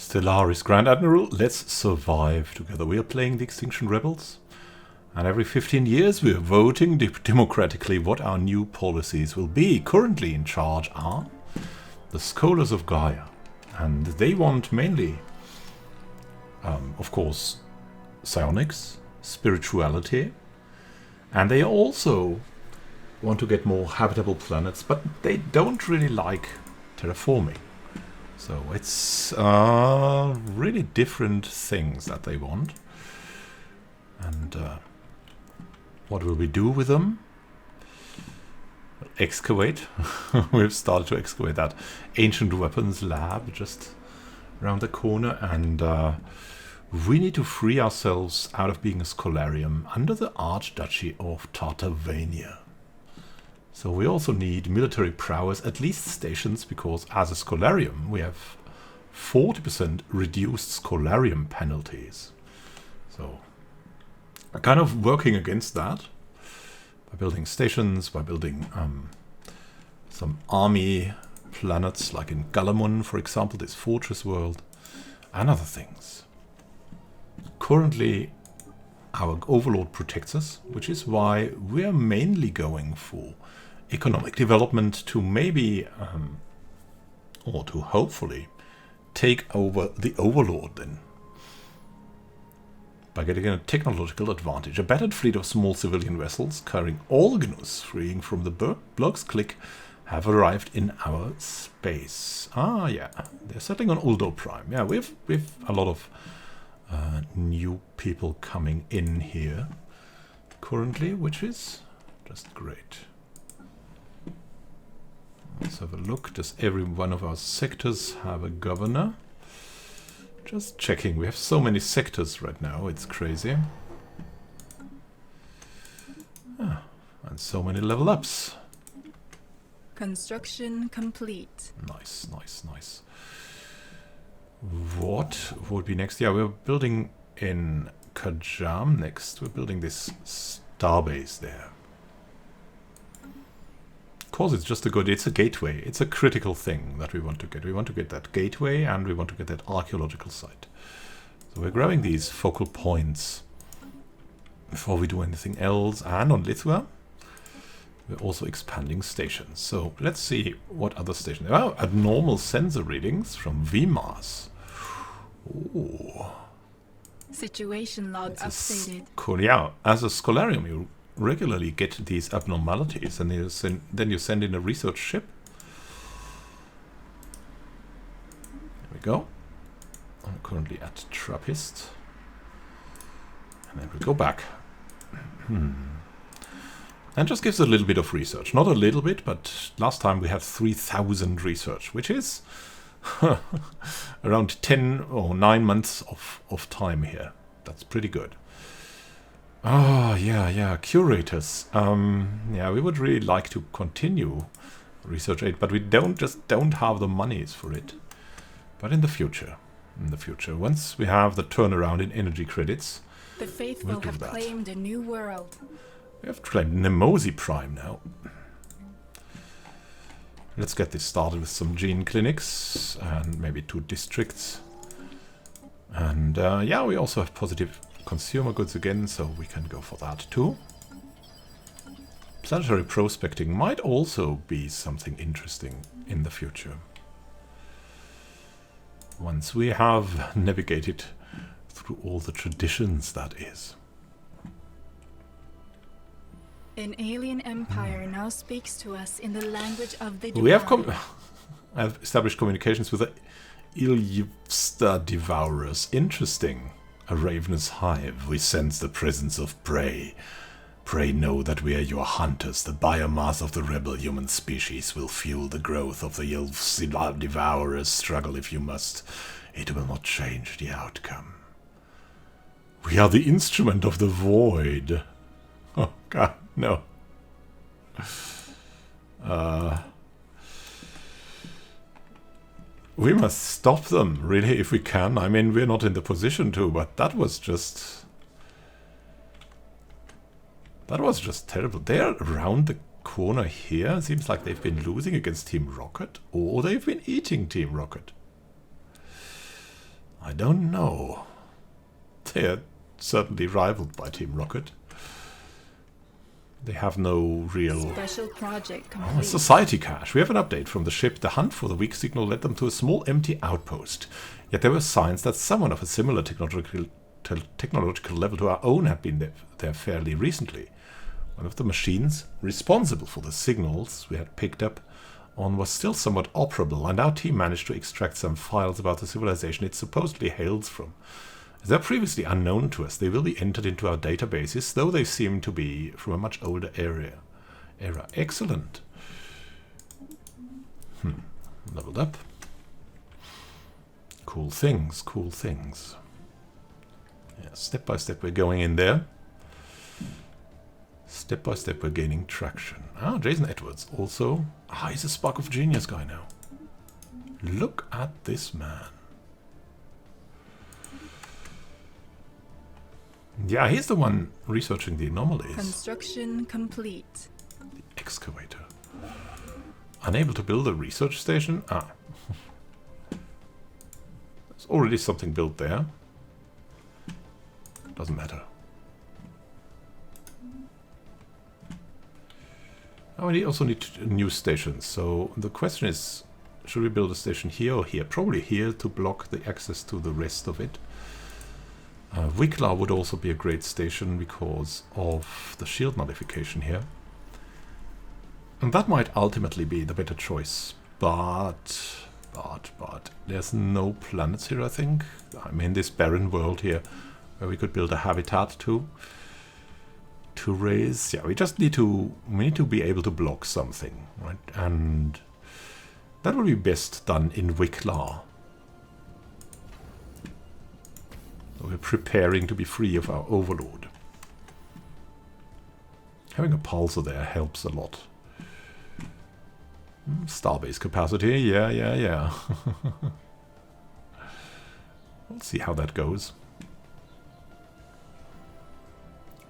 Stellaris Grand Admiral, let's survive together. We are playing the Extinction Rebels. And every 15 years we are voting democratically what our new policies will be. Currently in charge are the Scholars of Gaia. And they want mainly, of course, psionics, spirituality. And they also want to get more habitable planets, but they don't really like terraforming. So it's really different things that they want. And what will we do with them? Excavate. We've started to excavate that ancient weapons lab just around the corner, and we need to free ourselves out of being a scholarium under the Archduchy of Tartavania. So we also need military prowess, at least stations, because as a scholarium we have 40% reduced scholarium penalties. So I'm kind of working against that by building stations, by building some army planets, like in Galamon, for example, this fortress world, and other things. Currently, our overlord protects us, which is why we're mainly going for economic development to maybe, or to hopefully, take over the overlord then. By getting a technological advantage. A battered fleet of small civilian vessels carrying organus freeing from the blog's click have arrived in our space. Ah, yeah. They're settling on Uldo Prime. Yeah, we've a lot of new people coming in here currently, which is just great. Let's have a look. Does every one of our sectors have a governor? Just checking. We have so many sectors right now. It's crazy. Ah, and so many level ups. Construction complete. Nice, nice, nice. What would be next? Yeah, we're building in Kajam next. We're building this starbase there. Of course, it's just it's a gateway. It's a critical thing that we want to get. We want to get that gateway, and we want to get that archaeological site. So we're grabbing these focal points before we do anything else. And on Lithua, we're also expanding stations. So let's see what other stations. Oh, abnormal sensor readings from VMAS. Ooh. Situation log updated. Cool. Yeah, as a scholarium, you regularly get these abnormalities, and then you send in a research ship. There we go. I'm currently at Trappist. And then we go back. And just gives a little bit of research. Not a little bit, but last time we had 3,000 research, which is around 10 or 9 months of time here. That's pretty good. Oh, yeah, curators. Yeah, we would really like to continue research aid, but we don't have the monies for it. But in the future, once we have the turnaround in energy credits, the faithful have claimed a new world. We have claimed Nemosi Prime now. Let's get this started with some gene clinics and maybe 2 districts. And yeah, we also have positive consumer goods again, so we can go for that too. Planetary prospecting might also be something interesting in the future. Once we have navigated through all the traditions, that is. An alien empire now speaks to us in the language of the divine. We have established communications with the Ilyvsta Devourers. Interesting. A ravenous hive, we sense the presence of prey. Pray know that we are your hunters. The biomass of the rebel human species will fuel the growth of the Ilyvsta Devourers. Struggle if you must. It will not change the outcome. We are the instrument of the void. Oh god, no. We must stop them, really, if we can. I mean, we're not in the position to, but that was just terrible. They're around the corner here. It seems like they've been losing against Team Rocket, or they've been eating Team Rocket. I don't know. They're certainly rivaled by Team Rocket. They have no real... Special project Oh, complete. society cache. We have an update from the ship. The hunt for the weak signal led them to a small empty outpost. Yet there were signs that someone of a similar technological level to our own had been there fairly recently. One of the machines responsible for the signals we had picked up on was still somewhat operable, and our team managed to extract some files about the civilization it supposedly hails from. As they are previously unknown to us, they will be entered into our databases, though they seem to be from a much older era. Excellent. Leveled up. Cool things, cool things. Yeah, step by step we're going in there. Step by step we're gaining traction. Ah, Jason Edwards also. Ah, he's a spark of genius guy now. Look at this man. Yeah, he's the one researching the anomalies. Construction complete. The excavator. Unable to build a research station? Ah. There's already something built there. Doesn't matter. Oh, we also need new stations. So the question is, should we build a station here or here? Probably here to block the access to the rest of it. Wicklar would also be a great station because of the shield nullification here. And that might ultimately be the better choice. But there's no planets here, I think. I'm in this barren world here where we could build a habitat to raise. Yeah, we just need to be able to block something, right? And that would be best done in Wicklar. We're preparing to be free of our overlord. Having a pulsar there helps a lot. Starbase capacity, yeah. We'll see how that goes.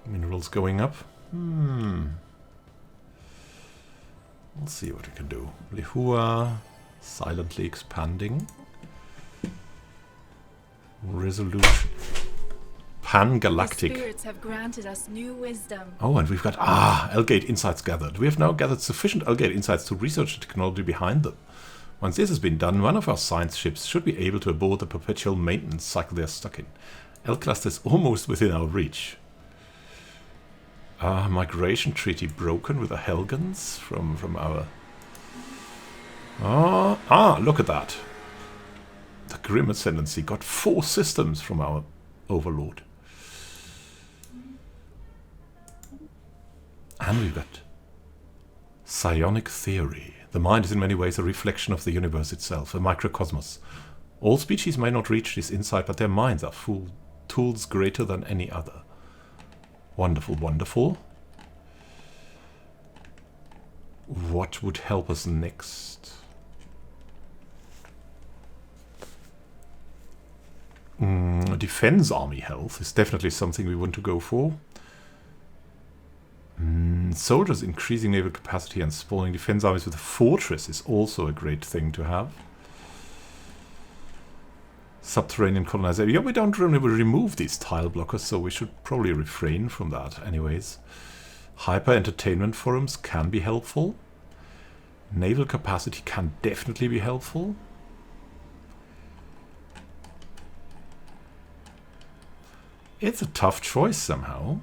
Minerals going up. We'll see what we can do. Lihua, silently expanding. Resolution. Pan-galactic. The spirits have granted us new wisdom. Oh, and we've got Elgate insights gathered. We have now gathered sufficient Elgate insights to research the technology behind them. Once this has been done, one of our science ships should be able to abort the perpetual maintenance cycle they're stuck in. L-Cluster is almost within our reach. Migration treaty broken with the Helgans from our... look at that. The Grim Ascendancy got 4 systems from our overlord. And we've got psionic theory. The mind is in many ways a reflection of the universe itself, a microcosmos. All species may not reach this insight, but their minds are full tools greater than any other. Wonderful, wonderful. What would help us next? Defense army health is definitely something we want to go for. Soldiers increasing naval capacity and spawning defense armies with a fortress is also a great thing to have. Subterranean colonization. Yeah, we don't really remove these tile blockers, so we should probably refrain from that anyways. Hyper entertainment forums can be helpful. Naval capacity can definitely be helpful. It's a tough choice somehow.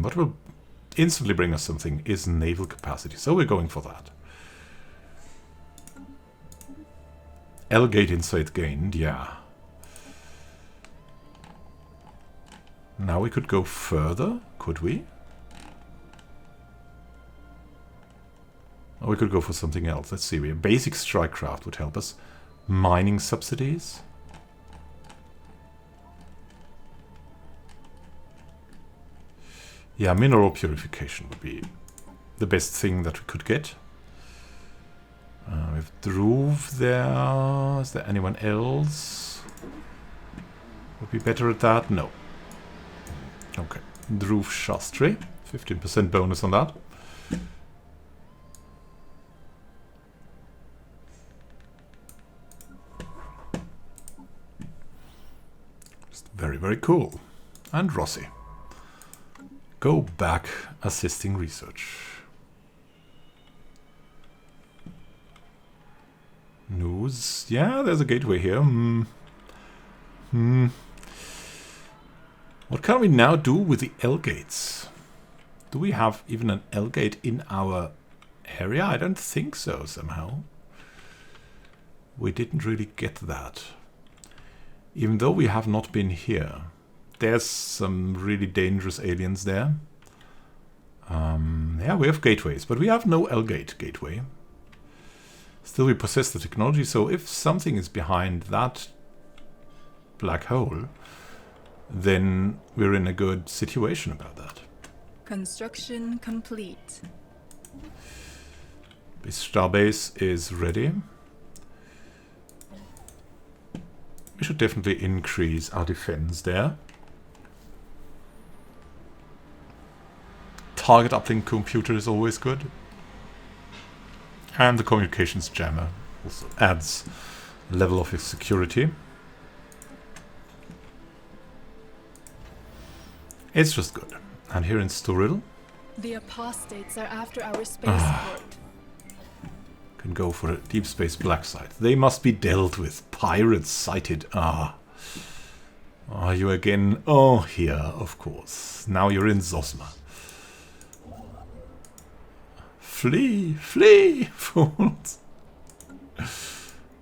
What will instantly bring us something is naval capacity, so we're going for that. Elgate insight gained, yeah. Now we could go further, could we? Or we could go for something else. Let's see, a basic strike craft would help us. Mining subsidies. Yeah, mineral purification would be the best thing that we could get. We have Dhruv there. Is there anyone else? Would be better at that? No. Okay. Dhruv Shastri. 15% bonus on that. Very, very cool. And Rossi. Go back assisting research. News. Yeah, there's a gateway here. What can we now do with the L-gates? Do we have even an L-gate in our area? I don't think so, somehow. We didn't really get that. Even though we have not been here. There's some really dangerous aliens there. Yeah, we have gateways, but we have no L-gate gateway. Still, we possess the technology, so if something is behind that black hole, then we're in a good situation about that. Construction complete. This starbase is ready. We should definitely increase our defense there. Target uplink computer is always good. And the communications jammer also adds level of security. It's just good. And here in Storil, The apostates are after our spaceport. can go for a deep space black site. They must be dealt with. Pirates sighted. Are you again? Oh, here, of course. Now you're in Zosma. Flee! Flee! Fools!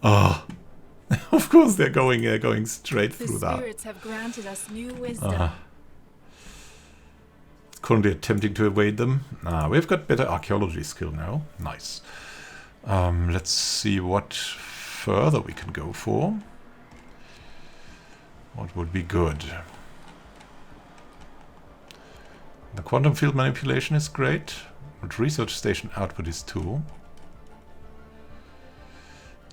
Of course they're going straight through that. The spirits have granted us new wisdom. Currently attempting to evade them. We've got better archaeology skill now. Nice. Let's see what further we can go for. What would be good? The quantum field manipulation is great. But research station output is 2.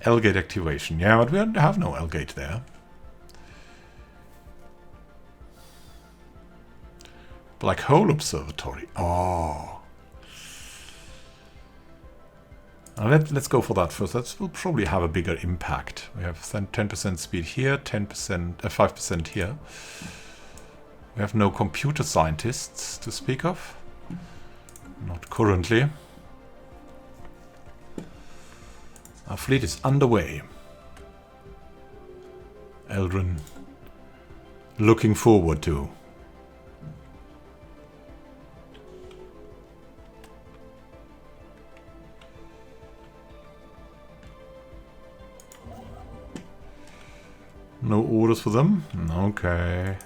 L-gate activation. Yeah, but we have no L-gate there. Black hole observatory. Oh. Let's go for that first. That will probably have a bigger impact. We have 10% speed here, 5% here. We have no computer scientists to speak of. Not currently. Our fleet is underway. Eldrin looking forward to. No orders for them? Okay.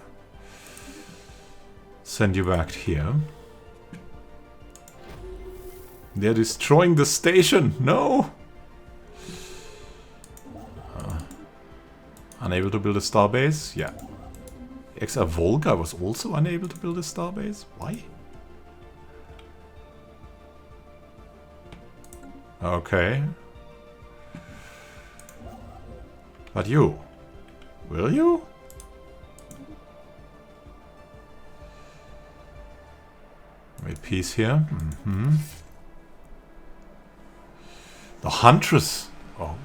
Send you back here. They're destroying the station! No! Unable to build a starbase? Yeah. XR Volga was also unable to build a starbase? Why? Okay. But you? Will you? Wait, peace here. The Huntress. Oh.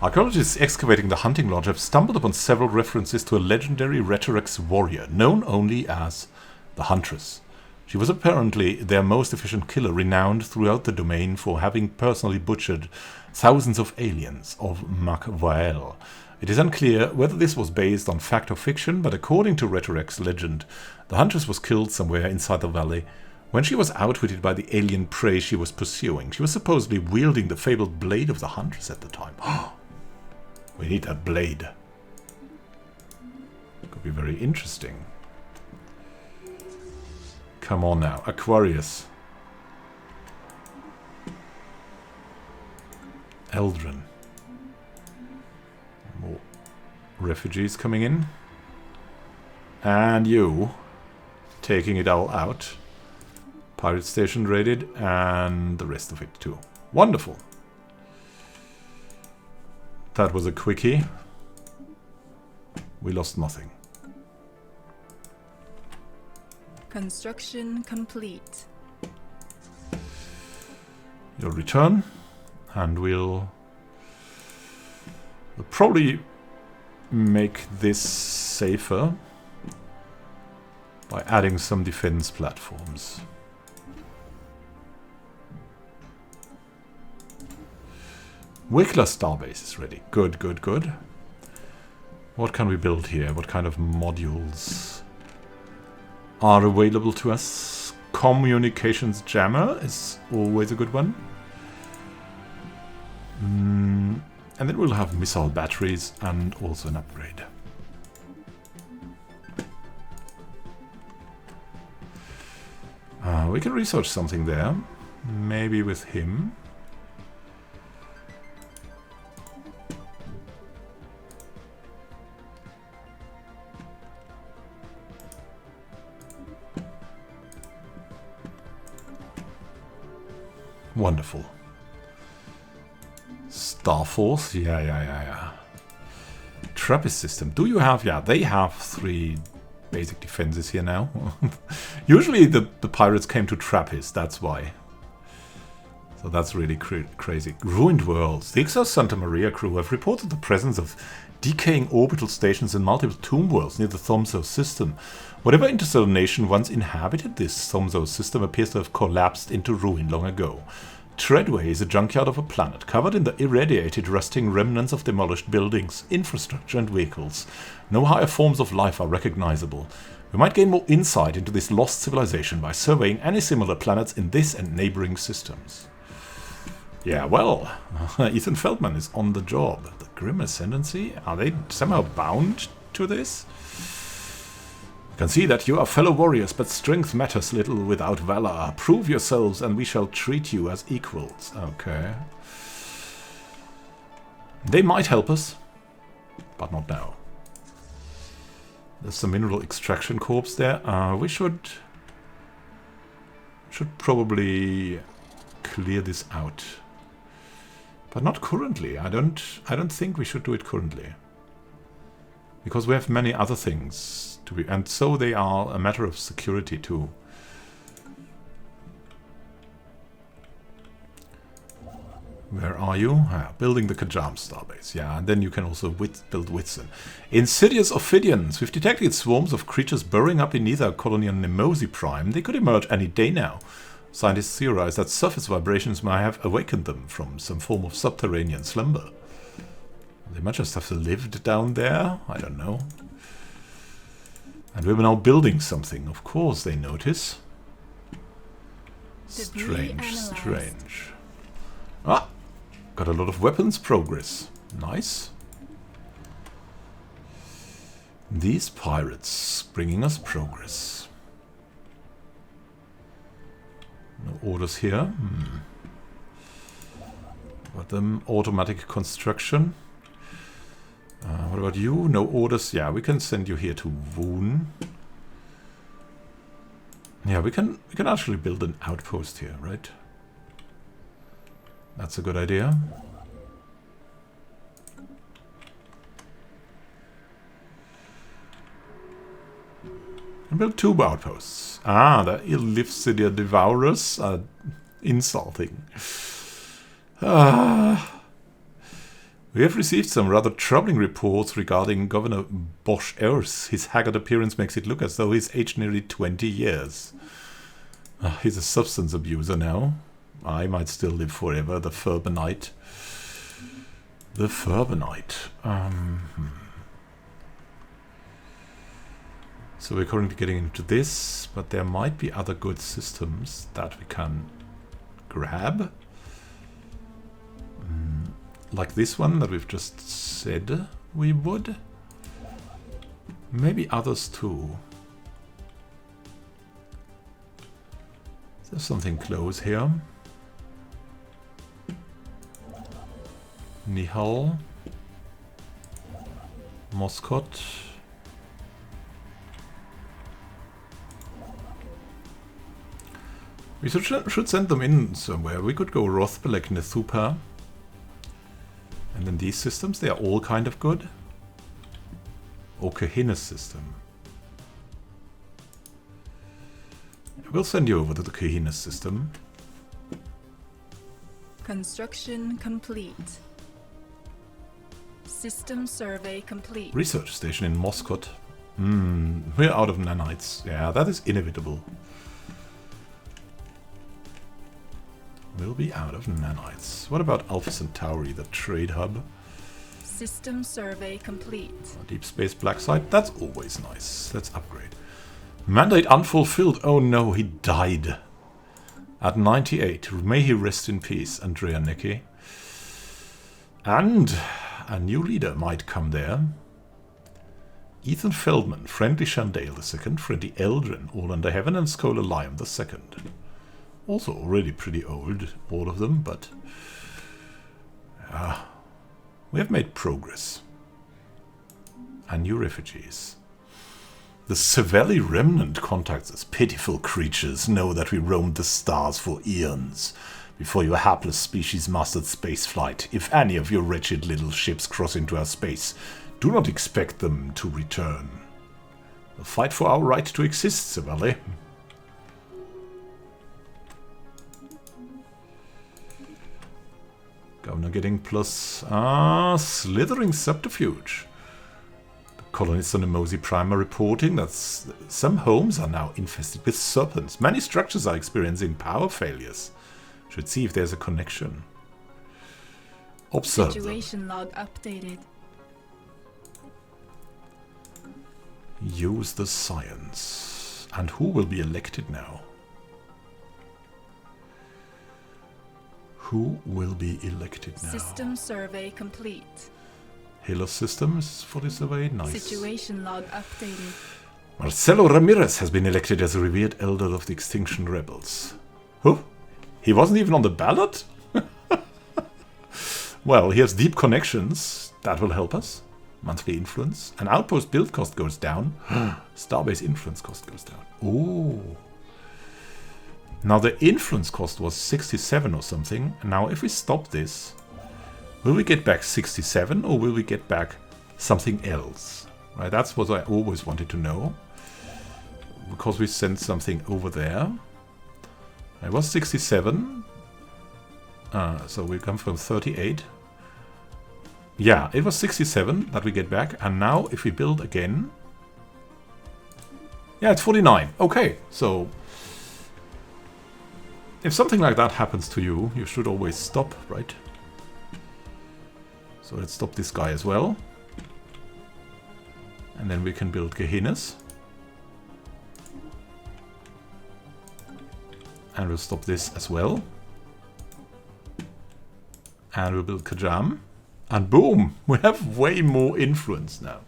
Archaeologists excavating the hunting lodge have stumbled upon several references to a legendary Rhetorix warrior, known only as the Huntress. She was apparently their most efficient killer, renowned throughout the domain for having personally butchered thousands of aliens of Makvael. It is unclear whether this was based on fact or fiction, but according to Rhetorix legend, the Huntress was killed somewhere inside the valley. When she was outwitted by the alien prey she was pursuing, she was supposedly wielding the fabled blade of the Huntress at the time. We need that blade. Could be very interesting. Come on now, Aquarius. Eldrin. More refugees coming in. And you. Taking it all out. Pirate station raided, and the rest of it too. Wonderful. That was a quickie. We lost nothing. Construction complete. You'll return, and we'll probably make this safer by adding some defense platforms. Wickler Starbase is ready. Good, good, good. What can we build here? What kind of modules are available to us? Communications jammer is always a good one. And then we'll have missile batteries and also an upgrade. We can research something there. Maybe with him. Wonderful. Starforce, yeah. Trappist system. Do you have? Yeah, they have 3 basic defenses here now. Usually the pirates came to Trappist, that's why. So that's really crazy. Ruined worlds. The Ixos Santa Maria crew have reported the presence of decaying orbital stations in multiple tomb worlds near the Thomso system. Whatever interstellar nation once inhabited this Thomso system appears to have collapsed into ruin long ago. Treadway is a junkyard of a planet, covered in the irradiated, rusting remnants of demolished buildings, infrastructure and vehicles. No higher forms of life are recognizable. We might gain more insight into this lost civilization by surveying any similar planets in this and neighboring systems. Yeah, well, Ethan Feldman is on the job. The Grim Ascendancy? Are they somehow bound to this? You can see that you are fellow warriors, but strength matters little without valor. Prove yourselves and we shall treat you as equals. Okay. They might help us, but not now. There's the mineral extraction corps there. We should probably clear this out. But not currently. I don't think we should do it currently. Because we have many other things to be, and so they are a matter of security too. Where are you? Building the Kajam starbase. Yeah, and then you can also build Whitson. Insidious Ophidians. We've detected swarms of creatures burrowing up beneath our colony on Nemosi Prime. They could emerge any day now. Scientists theorize that surface vibrations might have awakened them from some form of subterranean slumber. They might just have lived down there. I don't know. And we're now building something. Of course they notice. Strange. Ah! Got a lot of weapons progress. Nice. These pirates bringing us progress. No orders here. Got them automatic construction. What about you? No orders. Yeah, we can send you here to Woon. Yeah, we can actually build an outpost here, right? That's a good idea. And build 2 outposts. Ah, the Illipsidia Devourers are insulting. We have received some rather troubling reports regarding Governor Bosch Earth. His haggard appearance makes it look as though he's aged nearly 20 years. He's a substance abuser now. I might still live forever. The Furbanite. The Furbanite. So we're currently getting into this, but there might be other good systems that we can grab. Like this one that we've just said we would. Maybe others too. There's something close here. Nihal. Moscot. We should send them in somewhere. We could go Rothbelek Nethupa. And then these systems, they are all kind of good. Okahinas system. We'll send you over to the Kahinas system. Construction complete. System survey complete. Research station in Moscow. We're out of nanites. Yeah, that is inevitable. We'll be out of nanites. What about Alpha Centauri, the trade hub? System survey complete. Deep space black site. That's always nice. Let's upgrade. Mandate unfulfilled. Oh no, he died. At 98. May he rest in peace, Andrea Necki. And a new leader might come there. Ethan Feldman, Friendly Chandale II, Friendly Eldrin, all under heaven, and Scholar Liam II. Also already pretty old, all of them, but we have made progress. And new refugees. The Savelli remnant contacts us. Pitiful creatures, know that we roamed the stars for eons before your hapless species mastered spaceflight. If any of your wretched little ships cross into our space, do not expect them to return. We'll fight for our right to exist, Savelli. Governor getting plus... slithering subterfuge. The colonists on the Mosey Prime are reporting that some homes are now infested with serpents. Many structures are experiencing power failures. Should see if there's a connection. Observe Situation log updated. Use the science. And who will be elected now? Who will be elected now? System survey complete. Halo Systems for the survey. Nice. Situation log updated. Marcelo Ramirez has been elected as a revered elder of the Extinction Rebels. Who? He wasn't even on the ballot? Well, he has deep connections. That will help us. Monthly influence. An outpost build cost goes down. Starbase influence cost goes down. Ooh. Now the influence cost was 67 or something. Now if we stop this, will we get back 67 or will we get back something else? Right, that's what I always wanted to know. Because we sent something over there. It was 67. So we come from 38. Yeah, it was 67 that we get back. And now if we build again... Yeah, it's 49. Okay, so... If something like that happens to you, you should always stop, right? So let's stop this guy as well. And then we can build Gehinnas. And we'll stop this as well. And we'll build Kajam. And boom! We have way more influence now.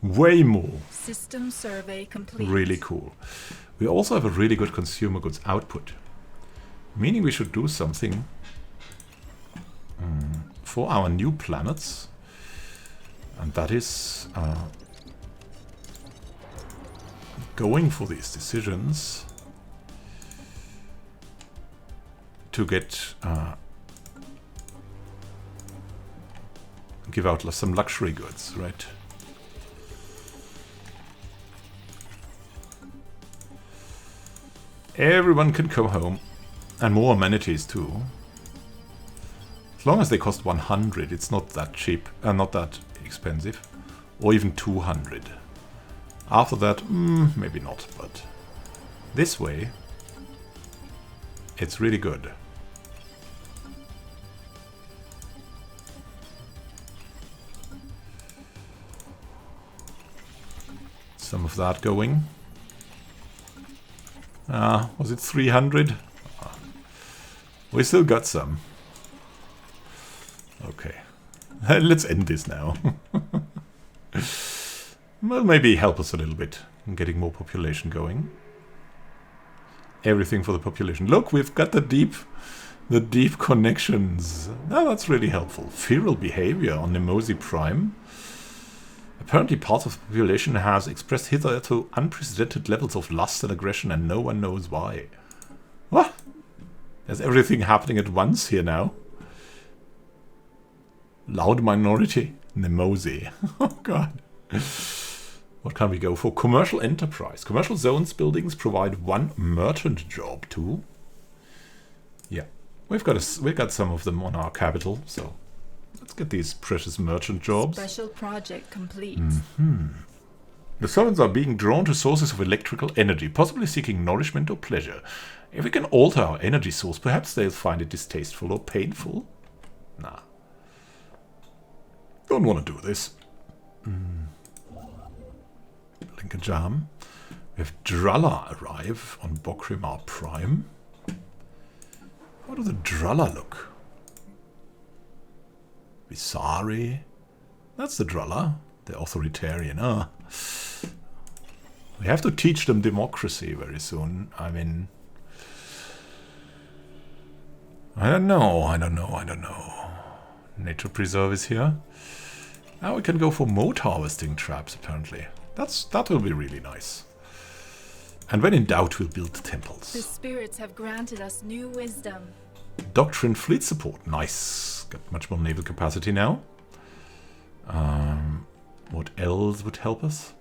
Way more. System survey complete. Really cool. We also have a really good consumer goods output. Meaning we should do something for our new planets. And that is going for these decisions to get give out some luxury goods, right? Everyone can come home, and more amenities too. As long as they cost 100, it's not that cheap, not that expensive, or even 200. After that, maybe not, but this way, it's really good. Some of that going. Was it 300? We still got some. Okay. Let's end this now. Well, maybe help us a little bit in getting more population going. Everything for the population. Look, we've got the deep connections. Oh, that's really helpful. Feral behavior on Nemosi Prime. Apparently part of the population has expressed hitherto unprecedented levels of lust and aggression, and no one knows why. What? There's everything happening at once here now. Loud minority. Nemosi. Oh god. What can we go for? Commercial enterprise. Commercial zones buildings provide one merchant job too. Yeah. We've got some of them on our capital, so Let's get these precious merchant jobs. Special project complete. The servants are being drawn to sources of electrical energy, possibly seeking nourishment or pleasure. If we can alter our energy source, perhaps they'll find it distasteful or painful. Nah. Don't want to do this. Link a jam. We have Dralla arrive on Bokrimar Prime. How do the Dralla look? Visari. That's the Dralla. The authoritarian. Ah. We have to teach them democracy very soon. I mean... I don't know. Nature Preserve is here. Now we can go for moat harvesting traps, apparently. That will be really nice. And when in doubt, we'll build temples. The spirits have granted us new wisdom. Doctrine fleet support. Nice. Got much more naval capacity now. What else would help us?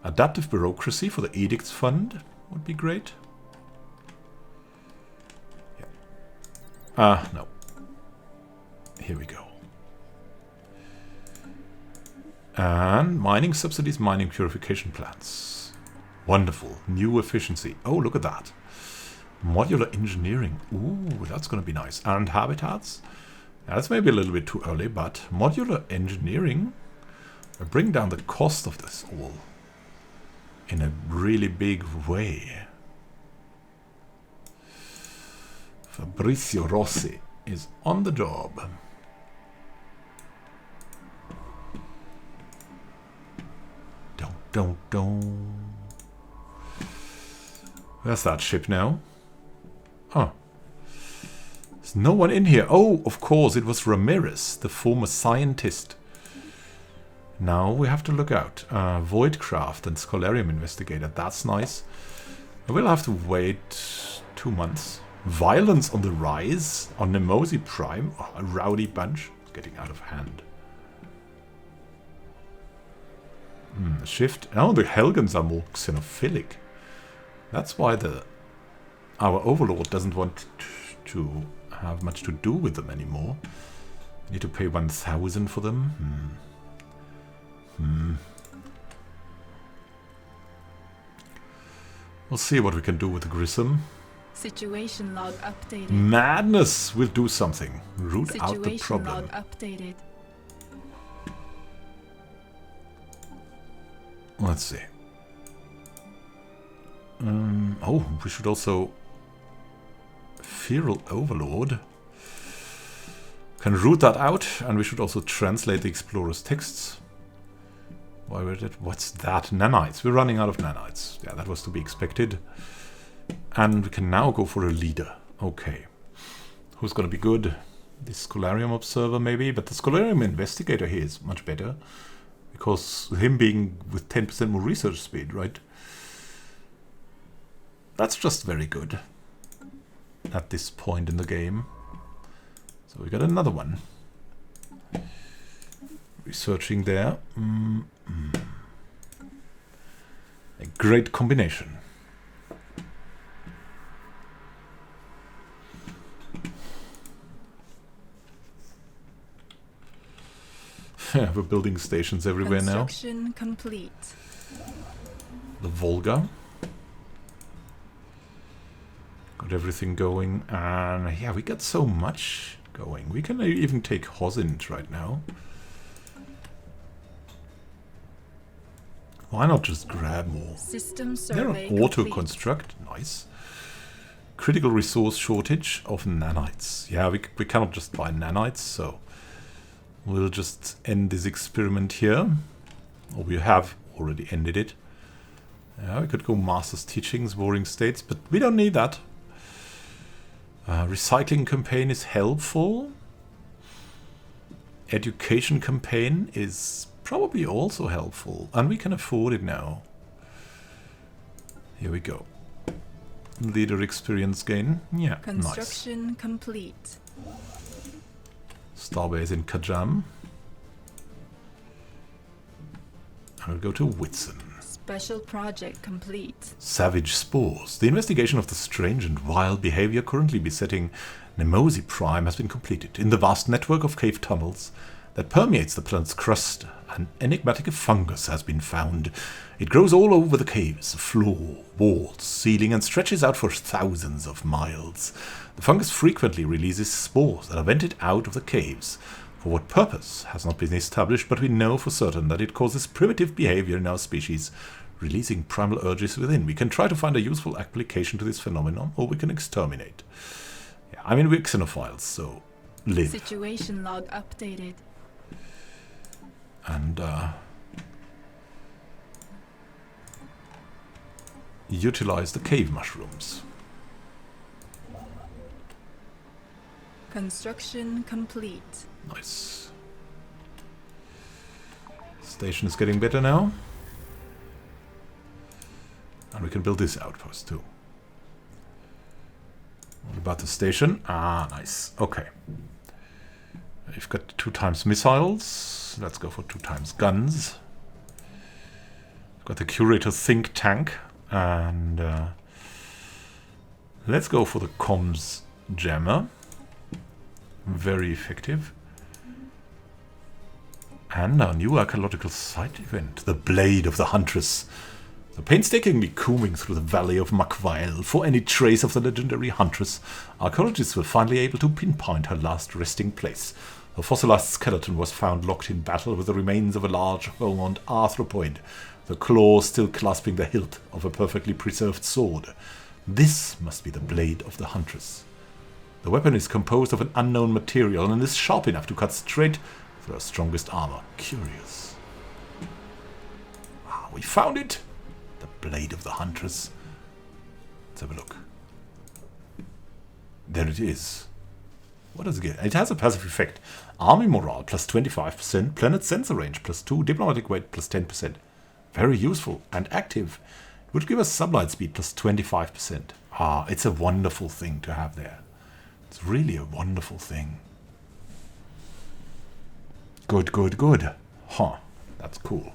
Adaptive bureaucracy for the Edicts Fund would be great. Yeah. No. Here we go. And mining subsidies, mining purification plants. Wonderful. New efficiency. Oh, look at that. Modular engineering. Ooh, that's going to be nice. And habitats. That's maybe a little bit too early, but modular engineering will bring down the cost of this all in a really big way. Fabrizio Rossi is on the job. Don't. Where's that ship now? Oh. There's no one in here. Oh, of course, it was Ramirez, the former scientist. Now we have to look out. Voidcraft and Scholarium Investigator. That's nice. I will have to wait 2 months. Violence on the rise on Nemosi Prime. Oh, a rowdy bunch. It's getting out of hand. Shift. Oh, the Helgans are more xenophilic. That's why our overlord doesn't want to have much to do with them anymore. Need to pay 1,000 for them. We'll see what we can do with the Grissom. Situation log updated. Madness will do something. Root out the problem. Situation log updated. Let's see. Oh, we should also... Feral Overlord. Can root that out, and we should also translate the Explorer's texts. Why were it? What's that? Nanites. We're running out of nanites. Yeah, that was to be expected. And we can now go for a leader. Okay. Who's going to be good? The Scholarium Observer, maybe? But the Scholarium Investigator here is much better. Because him being with 10% more research speed, right? That's just very good. At this point in the game. So we got another one. Researching there. A great combination. We're building stations everywhere now. Construction complete. The Volga. Got everything going. And yeah, we got so much going. We can even take Hosint right now. Why not just grab more? System They're survey an auto complete. construct. Nice. Critical resource shortage of nanites. Yeah, we cannot just buy nanites, so we'll just end this experiment here. Or we have already ended it. Yeah, we could go Master's Teachings, Warring States, but we don't need that. Recycling campaign is helpful. Education campaign is probably also helpful. And we can afford it now. Here we go. Leader experience gain. Yeah, Construction complete. Starbase in Kajam. I'll go to Whitsun. Special project complete. Savage spores. The investigation of the strange and wild behavior currently besetting Nemosi Prime has been completed. In the vast network of cave tunnels that permeates the planet's crust, an enigmatic fungus has been found. It grows all over the caves, floor, walls, ceiling, and stretches out for thousands of miles. The fungus frequently releases spores that are vented out of the caves. For what purpose has not been established, but we know for certain that it causes primitive behavior in our species, releasing primal urges within. We can try to find a useful application to this phenomenon, or we can exterminate. Yeah, I mean, we're xenophiles, so live. Situation log updated. And utilize the cave mushrooms. Construction complete. Nice. Station is getting better now. And we can build this outpost too. What about the station? Ah, nice. Okay. We've got 2 times missiles. Let's go for 2 times guns. We've got the Curator think tank. And let's go for the comms jammer. Very effective. And our new archaeological site event, the Blade of the Huntress. So painstakingly combing through the valley of Muckvile for any trace of the legendary Huntress, archaeologists were finally able to pinpoint her last resting place. A fossilized skeleton was found locked in battle with the remains of a large horned arthropoid, the claws still clasping the hilt of a perfectly preserved sword. This must be the Blade of the Huntress. The weapon is composed of an unknown material and is sharp enough to cut straight through our strongest armor. Curious. Ah, we found it! The Blade of the Huntress. Let's have a look. There it is. What does it get? It has a passive effect. Army morale plus 25%, planet sensor range plus 2, diplomatic weight plus 10%. Very useful and active. It would give us sublight speed plus 25%. Ah, it's a wonderful thing to have there. It's really a wonderful thing. Good, good, good. Huh, that's cool.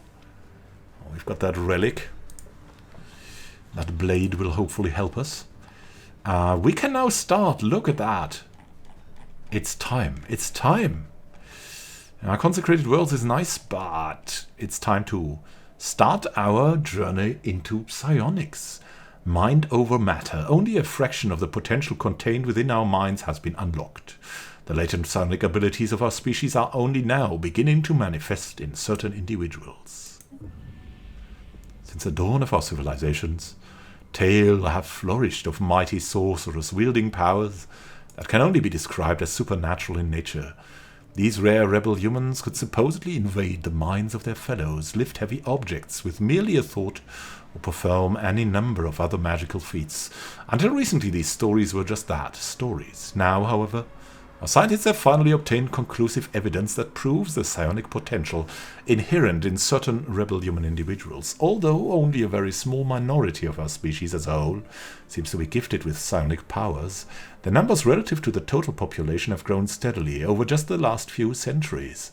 Oh, we've got that relic. That blade will hopefully help us. We can now start. Look at that. It's time. It's time. Now, Consecrated Worlds is nice, but it's time to start our journey into psionics. Mind over matter. Only a fraction of the potential contained within our minds has been unlocked. The latent psionic abilities of our species are only now beginning to manifest in certain individuals. Since the dawn of our civilizations, tales have flourished of mighty sorcerers wielding powers that can only be described as supernatural in nature. These rare rebel humans could supposedly invade the minds of their fellows, lift heavy objects with merely a thought, or perform any number of other magical feats. Until recently, these stories were just that, stories. Now, however, our scientists have finally obtained conclusive evidence that proves the psionic potential inherent in certain rebel human individuals. Although only a very small minority of our species as a whole seems to be gifted with psionic powers, the numbers relative to the total population have grown steadily over just the last few centuries.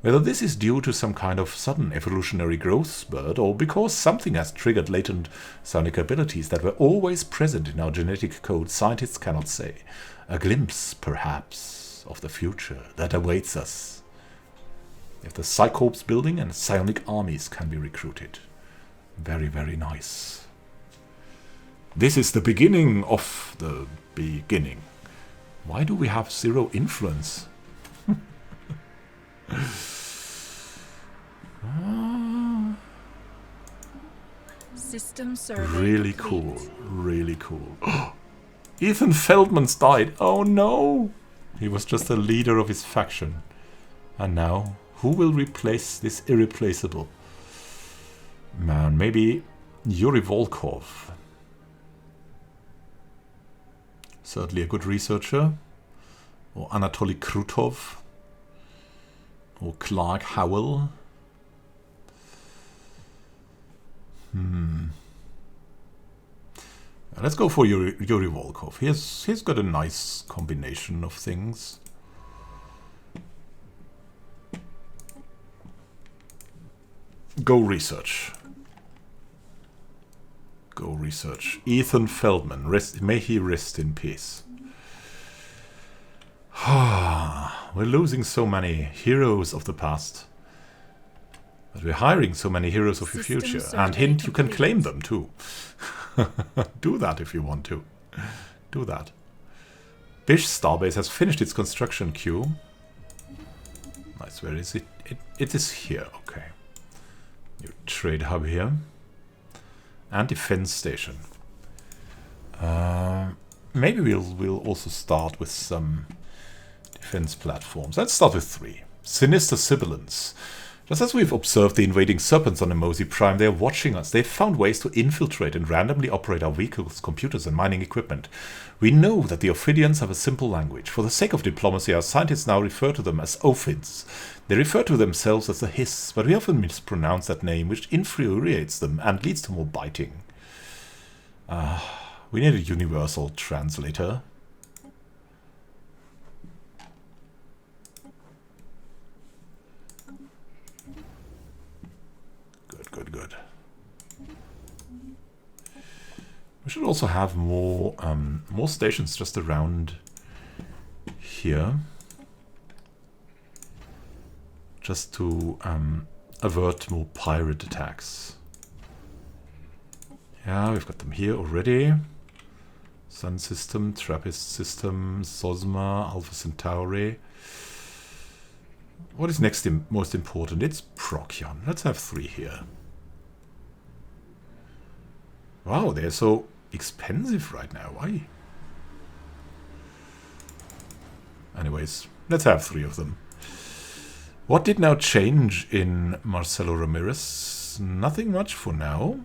Whether this is due to some kind of sudden evolutionary growth spurt, or because something has triggered latent psionic abilities that were always present in our genetic code, scientists cannot say. A glimpse, perhaps, of the future that awaits us, if the Psycorps building and psionic armies can be recruited. Very, very nice. This is the beginning of the beginning. Why do we have 0 influence? System survey Really complete. cool. Really cool. Ethan Feldman's died. Oh no! He was just the leader of his faction. And now, who will replace this irreplaceable man? Maybe Yuri Volkov. Certainly a good researcher. Or Anatoly Krutov. Or Clark Howell. Let's go for Yuri Volkov. He's got a nice combination of things. Go research. research. Ethan Feldman, may he rest in peace. We're losing so many heroes of the past. But we're hiring so many heroes of the future. And hint, you can claim them too. Do that if you want to. Do that. Bish Starbase has finished its construction queue. Nice, where is it? It is here, okay. New trade hub here. And defense station. Maybe we'll also start with some defense platforms. Let's start with 3. Sinister Sibilants. Just as we've observed the invading serpents on Emosi Prime, they are watching us. They've found ways to infiltrate and randomly operate our vehicles, computers, and mining equipment. We know that the Ophidians have a simple language. For the sake of diplomacy, our scientists now refer to them as Ophids. They refer to themselves as the Hiss, but we often mispronounce that name, which infuriates them and leads to more biting. We need a universal translator. Good. We should also have more stations just around here, just to avert more pirate attacks. Yeah, we've got them here already. Sun System, Trappist System, Sosma, Alpha Centauri. What is next most important? It's Procyon. Let's have 3 here. Wow, they're so expensive right now. Why? Anyways, let's have 3 of them. What did now change in Marcelo Ramirez? Nothing much for now.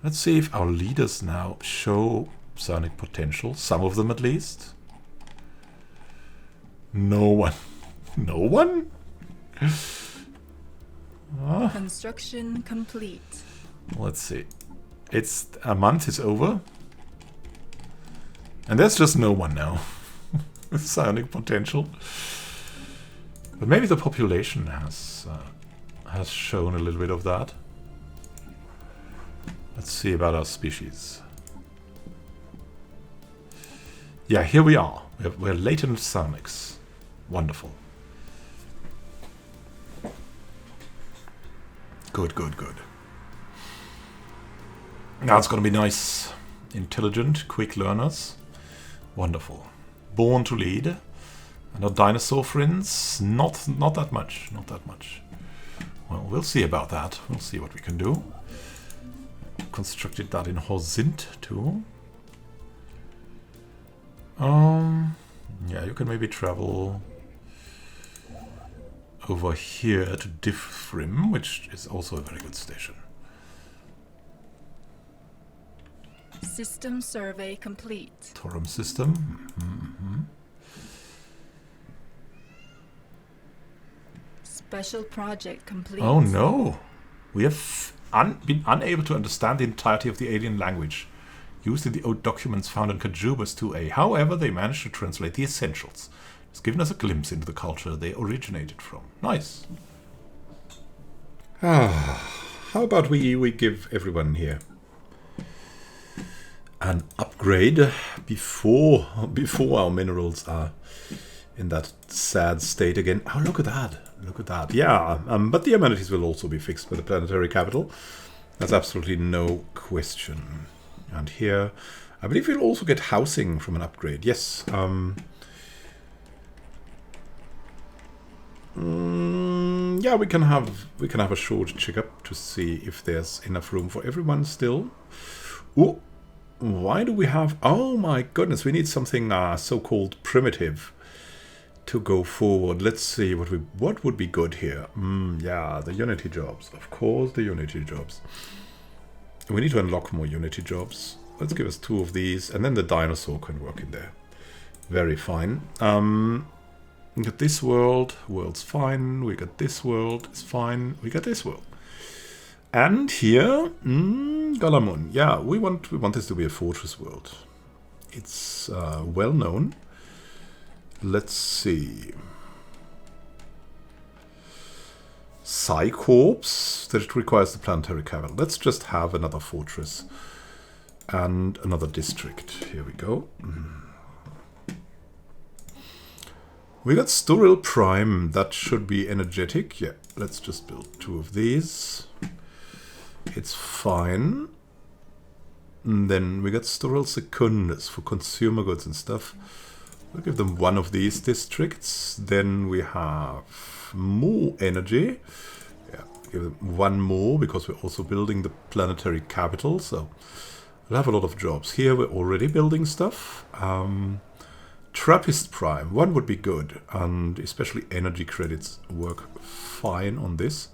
Let's see if our leaders now show psionic potential. Some of them at least. No one. No one? Construction complete. Let's see. It's a month is over. And there's just no one now with psionic potential. But maybe the population has shown a little bit of that. Let's see about our species. Yeah, here we are. We're latent psionics. Wonderful. Good. Now it's going to be nice. Intelligent, quick learners. Wonderful. Born to lead. And our dinosaur friends, not that much. Not that much. Well, we'll see about that. We'll see what we can do. Constructed that in Hosint too. Yeah, you can maybe travel over here to Diffrim, which is also a very good station. System survey complete. Torum system. Special project complete. Oh no! We have been unable to understand the entirety of the alien language used in the old documents found in Kajubas 2A. However, they managed to translate the essentials. It's given us a glimpse into the culture they originated from. Nice. How about we give everyone here an upgrade before our minerals are in that sad state again. Oh, look at that. Look at that. Yeah, but the amenities will also be fixed by the planetary capital. That's absolutely no question. And here, I believe we'll also get housing from an upgrade. Yes. Yeah, we can have a short checkup to see if there's enough room for everyone still. Ooh, why do we have... Oh my goodness, we need something so-called primitive to go forward. Let's see what would be good here. Yeah, the Unity jobs. Of course, the Unity jobs. We need to unlock more Unity jobs. Let's give us 2 of these, and then the dinosaur can work in there. Very fine. We got this world. World's fine. We got this world. It's fine. We got this world. And here, Galamun. Yeah, we want this to be a fortress world. It's well known. Let's see. Psycorps, that it requires the planetary capital. Let's just have another fortress. and another district. Here we go. We got Sturil Prime. That should be energetic. Yeah, let's just build 2 of these. It's fine. And then we got Sturil Secundus for consumer goods and stuff. We'll give them 1 of these districts. Then we have more energy. Yeah, give them 1 more because we're also building the planetary capital. So we'll have a lot of jobs. Here we're already building stuff. Trappist Prime, 1 would be good, and especially energy credits work fine on this.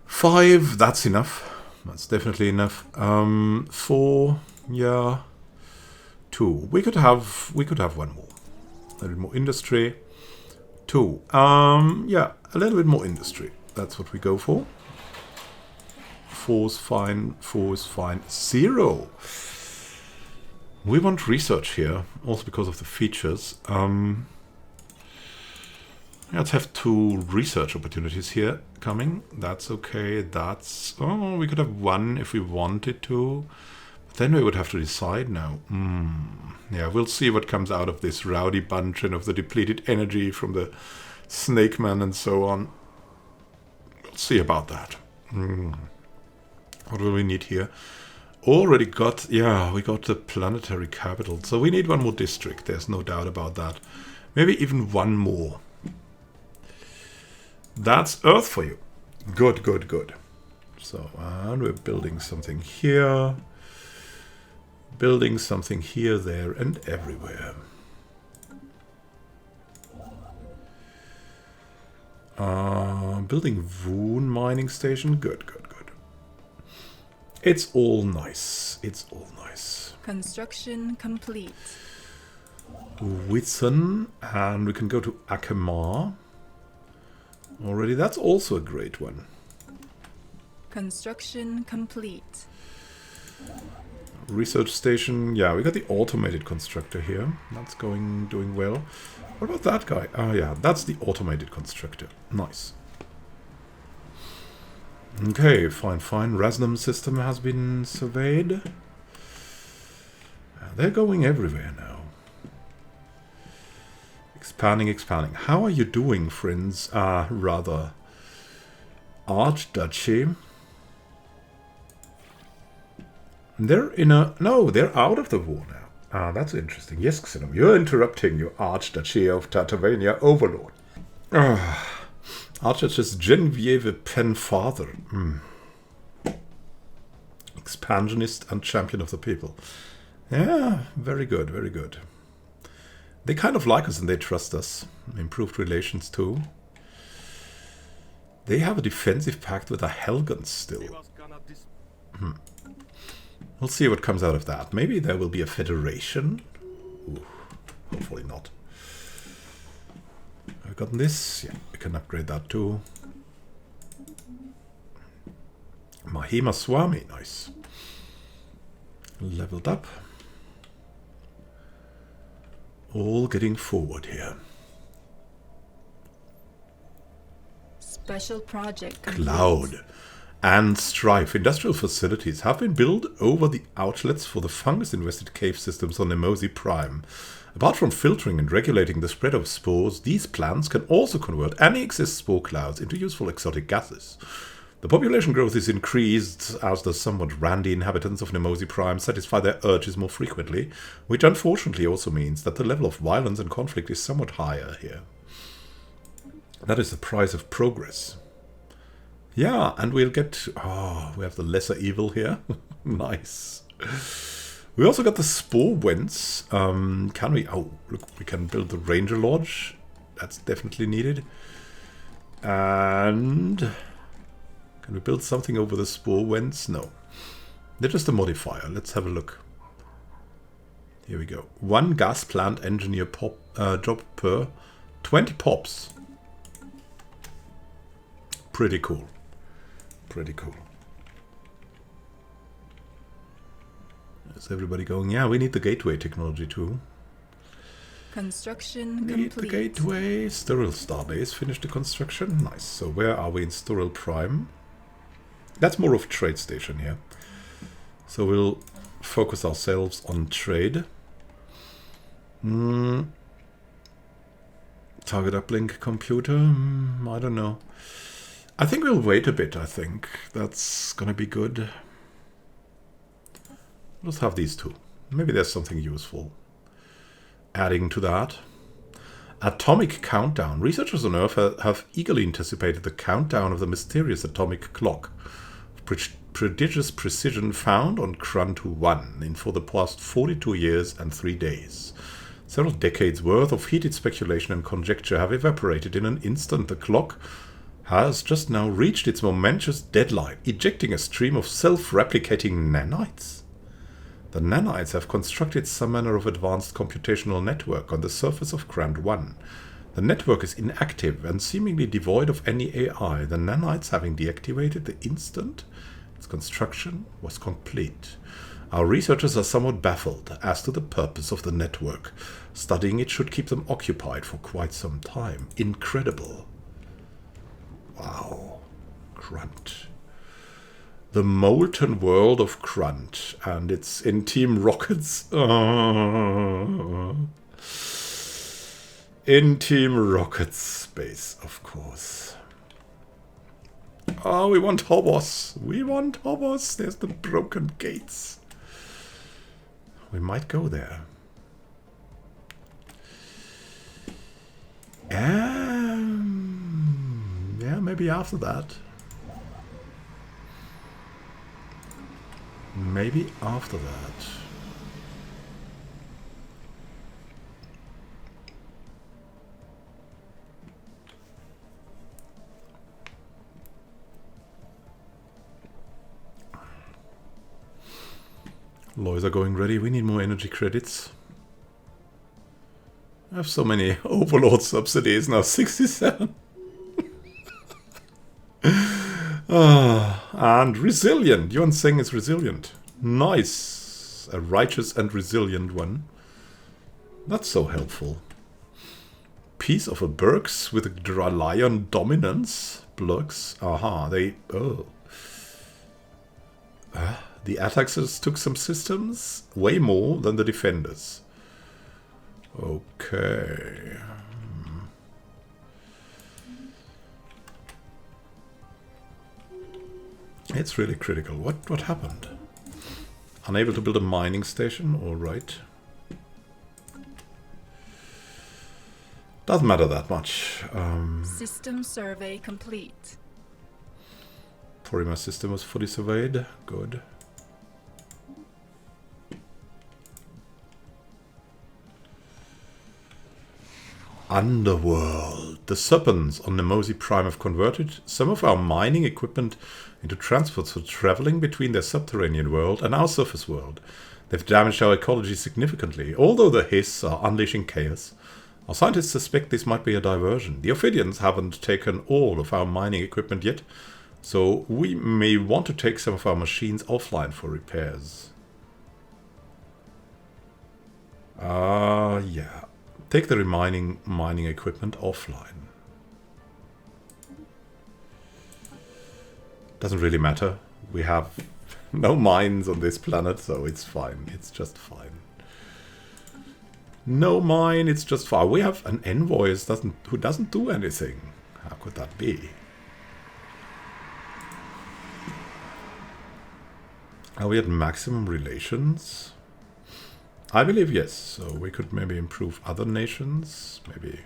5, that's enough. That's definitely enough. 4, yeah. 2. We could have 1 more. A little more industry. 2. Yeah, a little bit more industry. That's what we go for. 4 is fine. 4 is fine. 0. We want research here, also because of the features. Let's have 2 research opportunities here coming. That's okay. That's... Oh, we could have 1 if we wanted to. But then we would have to decide now. Yeah, we'll see what comes out of this rowdy bunch and of the depleted energy from the Snake Man and so on. We'll see about that. What will we need here? Already got, yeah, we got the planetary capital. So we need 1 more district. There's no doubt about that. Maybe even 1 more. That's Earth for you. Good, good, good. So, and we're building something here. Building something here, there, and everywhere. Building Woon mining station. Good, good, good. It's all nice. It's all nice. Construction complete. Whitsun, and we can go to Akemar. Already, that's also a great one. Construction complete. Research station. Yeah, we got the automated constructor here. That's doing well. What about that guy? Oh yeah, that's the automated constructor. Nice. Okay, fine, fine. Rasnum system has been surveyed. They're going everywhere now. Expanding, expanding. How are you doing, friends? Rather. Archduchy. They're in a... No, they're out of the war now. That's interesting. Yes, Xenom, you're interrupting your Archduchy of Tatavania overlord. Archduchess Genevieve Penfather. Expansionist and champion of the people. Yeah, very good, very good. They kind of like us and they trust us. Improved relations too. They have a defensive pact with the Helgans still. We'll see what comes out of that. Maybe there will be a federation. Ooh, hopefully not. I've gotten this. Yeah, we can upgrade that too. Mahima Swami, nice. Leveled up. All getting forward here. Special project complete. Cloud and Strife industrial facilities have been built over the outlets for the fungus-invested cave systems on Nemosi Prime. Apart from filtering and regulating the spread of spores, these plants can also convert any excess spore clouds into useful exotic gases. The population growth is increased as the somewhat randy inhabitants of Nemosi Prime satisfy their urges more frequently, which unfortunately also means that the level of violence and conflict is somewhat higher here. That is the price of progress. Yeah, and we'll get... Oh, we have the lesser evil here. Nice. We also got the Spore Wents. Can we... Oh, look, we can build the Ranger Lodge. That's definitely needed. And... Can we build something over the Spore Wents? No. They're just a modifier. Let's have a look. Here we go. 1 gas plant engineer job per 20 pops. Pretty cool. Pretty cool. Is everybody going? Yeah, we need the gateway technology too. Construction Need complete. the gateway. Sturil Starbase finished the construction. Nice. So where are we in Sturil Prime? That's more of a trade station here. So we'll focus ourselves on trade. Target uplink computer? I don't know. I think we'll wait a bit, I think. That's gonna be good. Let's have these two. Maybe there's something useful. Adding to that. Atomic countdown. Researchers on Earth have eagerly anticipated the countdown of the mysterious atomic clock. Prodigious precision found on Kruntu 1 in for the past 42 years and 3 days. Several decades worth of heated speculation and conjecture have evaporated in an instant. The clock has just now reached its momentous deadline, ejecting a stream of self-replicating nanites. The nanites have constructed some manner of advanced computational network on the surface of Kruntu 1. The network is inactive and seemingly devoid of any AI, the nanites having deactivated the instant its construction was complete. Our researchers are somewhat baffled as to the purpose of the network. Studying it should keep them occupied for quite some time. Incredible. Wow. Grunt. The molten world of Grunt, and it's in Team Rocket's. In Team Rocket's space, of course. Oh, we want Hobos. We want Hobos. There's the broken gates. We might go there. Yeah, maybe after that. Maybe after that. Lawyers are going ready. We need more energy credits. I have so many Overlord subsidies now. 67. And resilient. Yuan Seng is resilient. Nice. A righteous and resilient one. That's so helpful. Piece of a Berks with a Dralion dominance. Blurks. Aha. They... Oh. The attackers took some systems. Way more than the defenders. Okay. It's really critical. What happened? Unable to build a mining station? Alright. Doesn't matter that much. System survey complete. Polymer system was fully surveyed. Good. Underworld. The Serpents on Nemosi Prime have converted some of our mining equipment into transports for traveling between their subterranean world and our surface world. They've damaged our ecology significantly. Although the Hiss are unleashing chaos, our scientists suspect this might be a diversion. The Ophidians haven't taken all of our mining equipment yet, so we may want to take some of our machines offline for repairs. Yeah. Take the remaining mining equipment offline. Doesn't really matter. We have no mines on this planet, so it's fine. It's just fine. No mine, it's just fine. We have an envoy who doesn't do anything. How could that be? Are we at maximum relations? I believe yes, so we could maybe improve other nations. Maybe.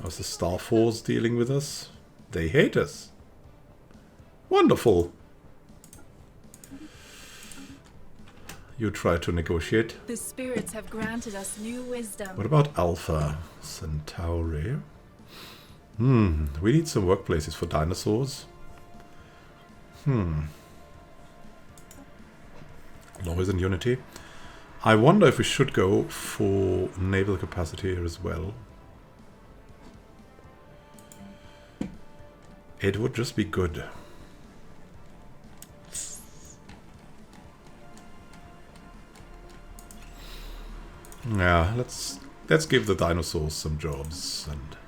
How's the Star Force dealing with us? They hate us. Wonderful. You try to negotiate. The spirits have granted us new wisdom. What about Alpha Centauri? We need some workplaces for dinosaurs. Laws and Unity. I wonder if we should go for naval capacity here as well. It would just be good. Yeah, let's give the dinosaurs some jobs. And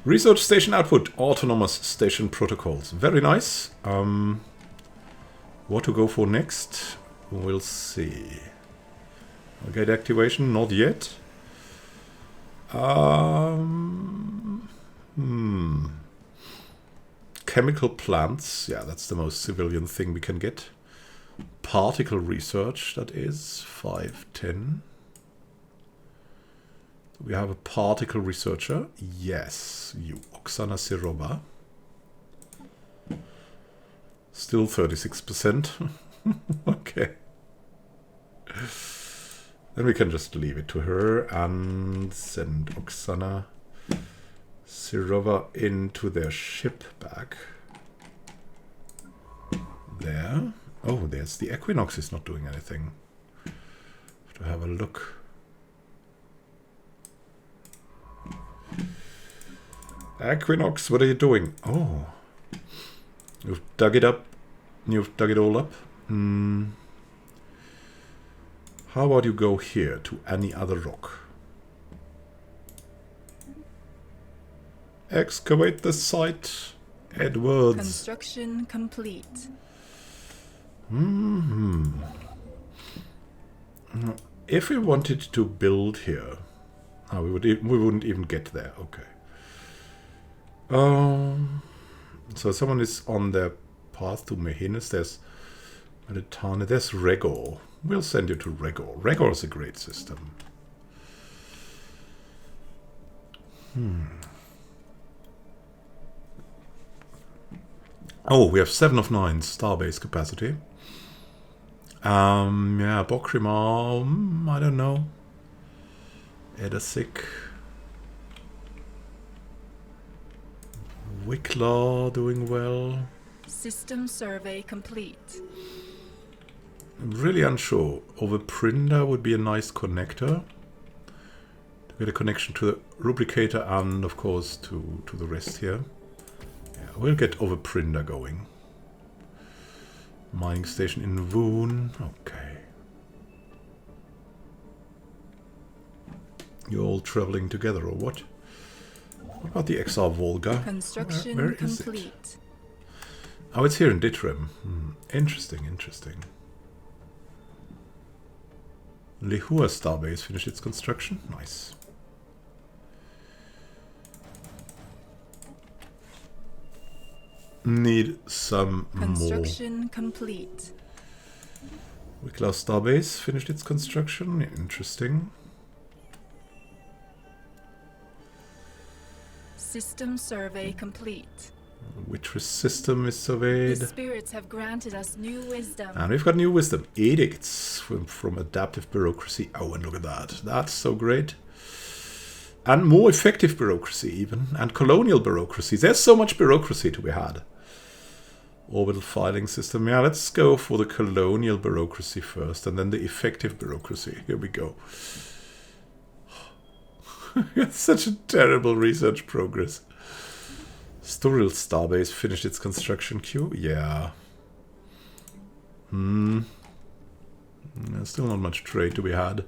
research station output, autonomous station protocols. Very nice. What to go for next? We'll see. Okay, activation, not yet. Chemical plants, yeah, that's the most civilian thing we can get. Particle research, that is 510. We have a particle researcher. Yes, you Oksana Sirova. Still 36%. Okay. Then we can just leave it to her and send Oksana Sirova into their ship back. There. Oh, there's the Equinox is not doing anything. Have to have a look. Equinox, what are you doing? Oh. You've dug it up. You've dug it all up. How about you go here to any other rock? Excavate the site, Edwards. Construction complete. If we wanted to build here, we wouldn't even get there. Okay. So someone is on their path to Mehinus. There's Meditana. There's Regor. We'll send you to Regor. Regor is a great system. Oh, we have 7 of 9 starbase capacity. Yeah, Bokrimar, I don't know. Edasic. Wicklar doing well. System survey complete. I'm really unsure. Overprinter would be a nice connector. To get a connection to the Rubricator and, of course, to the rest here. Yeah, we'll get Overprinter going. Mining station in Woon. Okay. You're all traveling together, or what? What about the XR Volga? Construction Where is complete. it? Oh, it's here in Ditrim. Interesting, interesting. Lehua Starbase finished its construction. Nice. Need some Construction more. complete. Wicklar Starbase finished its construction. Interesting. System survey complete. Witcher's system is surveyed. The spirits have granted us new wisdom. And we've got new wisdom. Edicts from adaptive bureaucracy. Oh, and look at that. That's so great. And more effective bureaucracy even. And colonial bureaucracy. There's so much bureaucracy to be had. Orbital filing system. Yeah, let's go for the colonial bureaucracy first. And then the effective bureaucracy. Here we go. It's such a terrible research progress. Sturil Starbase finished its construction queue. Yeah. There's still not much trade to be had.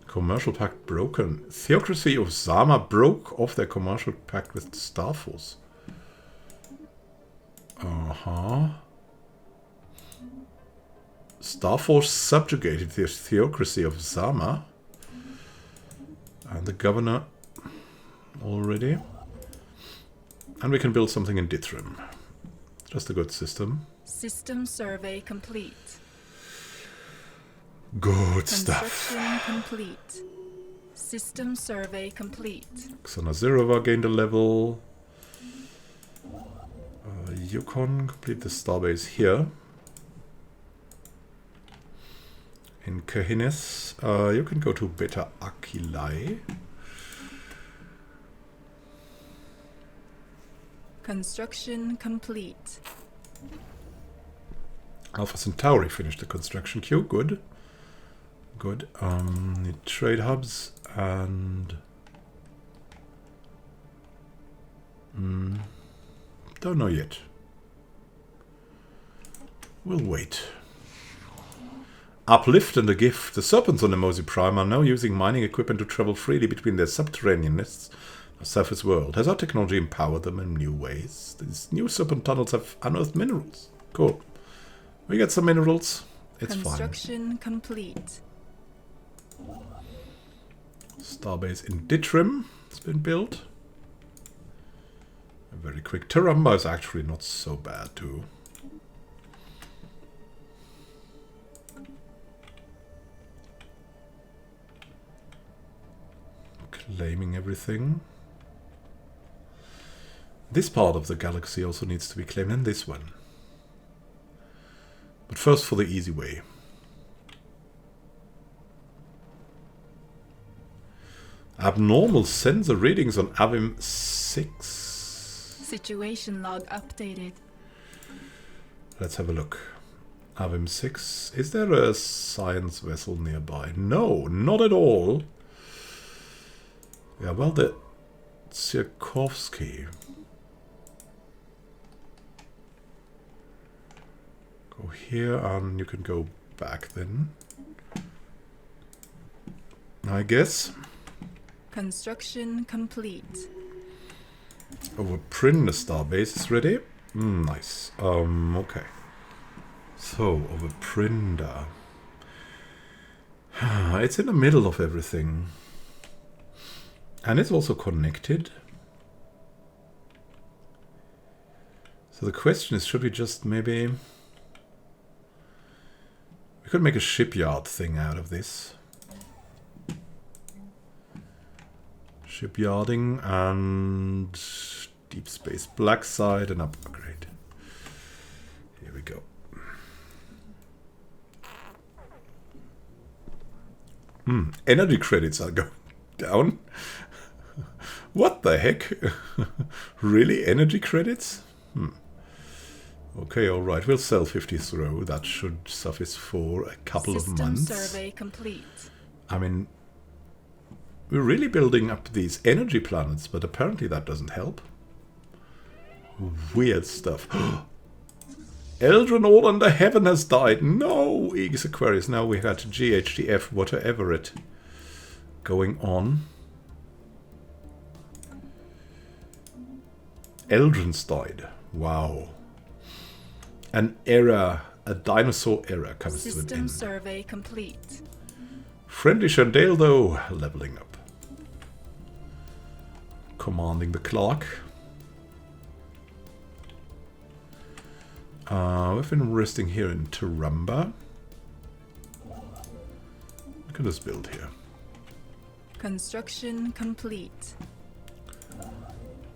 Commercial pact broken. Theocracy of Zama broke off their commercial pact with Starforce. Starforce subjugated the Theocracy of Zama. And the governor already. And we can build something in Ditrim. Just a good system. System survey complete. Good stuff. Construction complete. System survey complete. Xana Zirova gained a level. Yukon, complete the starbase here. In Kahines, you can go to Beta Aquilae. Construction complete. Alpha Centauri finished the construction queue. Good. Good. Need trade hubs and... don't know yet. We'll wait. Uplift and a gift. The Serpents on the Mosi Prime are now using mining equipment to travel freely between their subterranean nests A surface world. Has our technology empowered them in new ways? These new Serpent tunnels have unearthed minerals. Cool. We get some minerals. It's fine. Construction complete. Starbase in Ditrim has been built. Very quick. Tarumba is actually not so bad too. Claiming everything. This part of the galaxy also needs to be claimed, and this one. But first for the easy way. Abnormal sensor readings on Avim 6. Situation log updated. Let's have a look. Avim 6. Is there a science vessel nearby? No, not at all. Yeah, well, the Tsiakovsky. Go here and you can go back then. I guess. Construction complete. Over Prinder Starbase is ready. Nice. Okay. So, over Prinder. It's in the middle of everything. And it's also connected. So the question is, should we just maybe... We could make a shipyard thing out of this. Shipyarding and deep space black side and upgrade. Here we go. Energy credits are going down. What the heck? Really? Energy credits? Okay, alright. We'll sell 50 through. That should suffice for a couple of months. System survey complete. I mean, we're really building up these energy planets, but apparently that doesn't help. Weird stuff. Eldrin all under heaven has died. No! Aegis Aquarius. Now we had GHTF, whatever it. Going on. Eldrin's died. Wow. An era, a dinosaur era comes to an System end. survey complete. Friendly Chandale, though, leveling up. Commanding the Clark. We've been resting here in Tarumba. Look at this build here. Construction complete.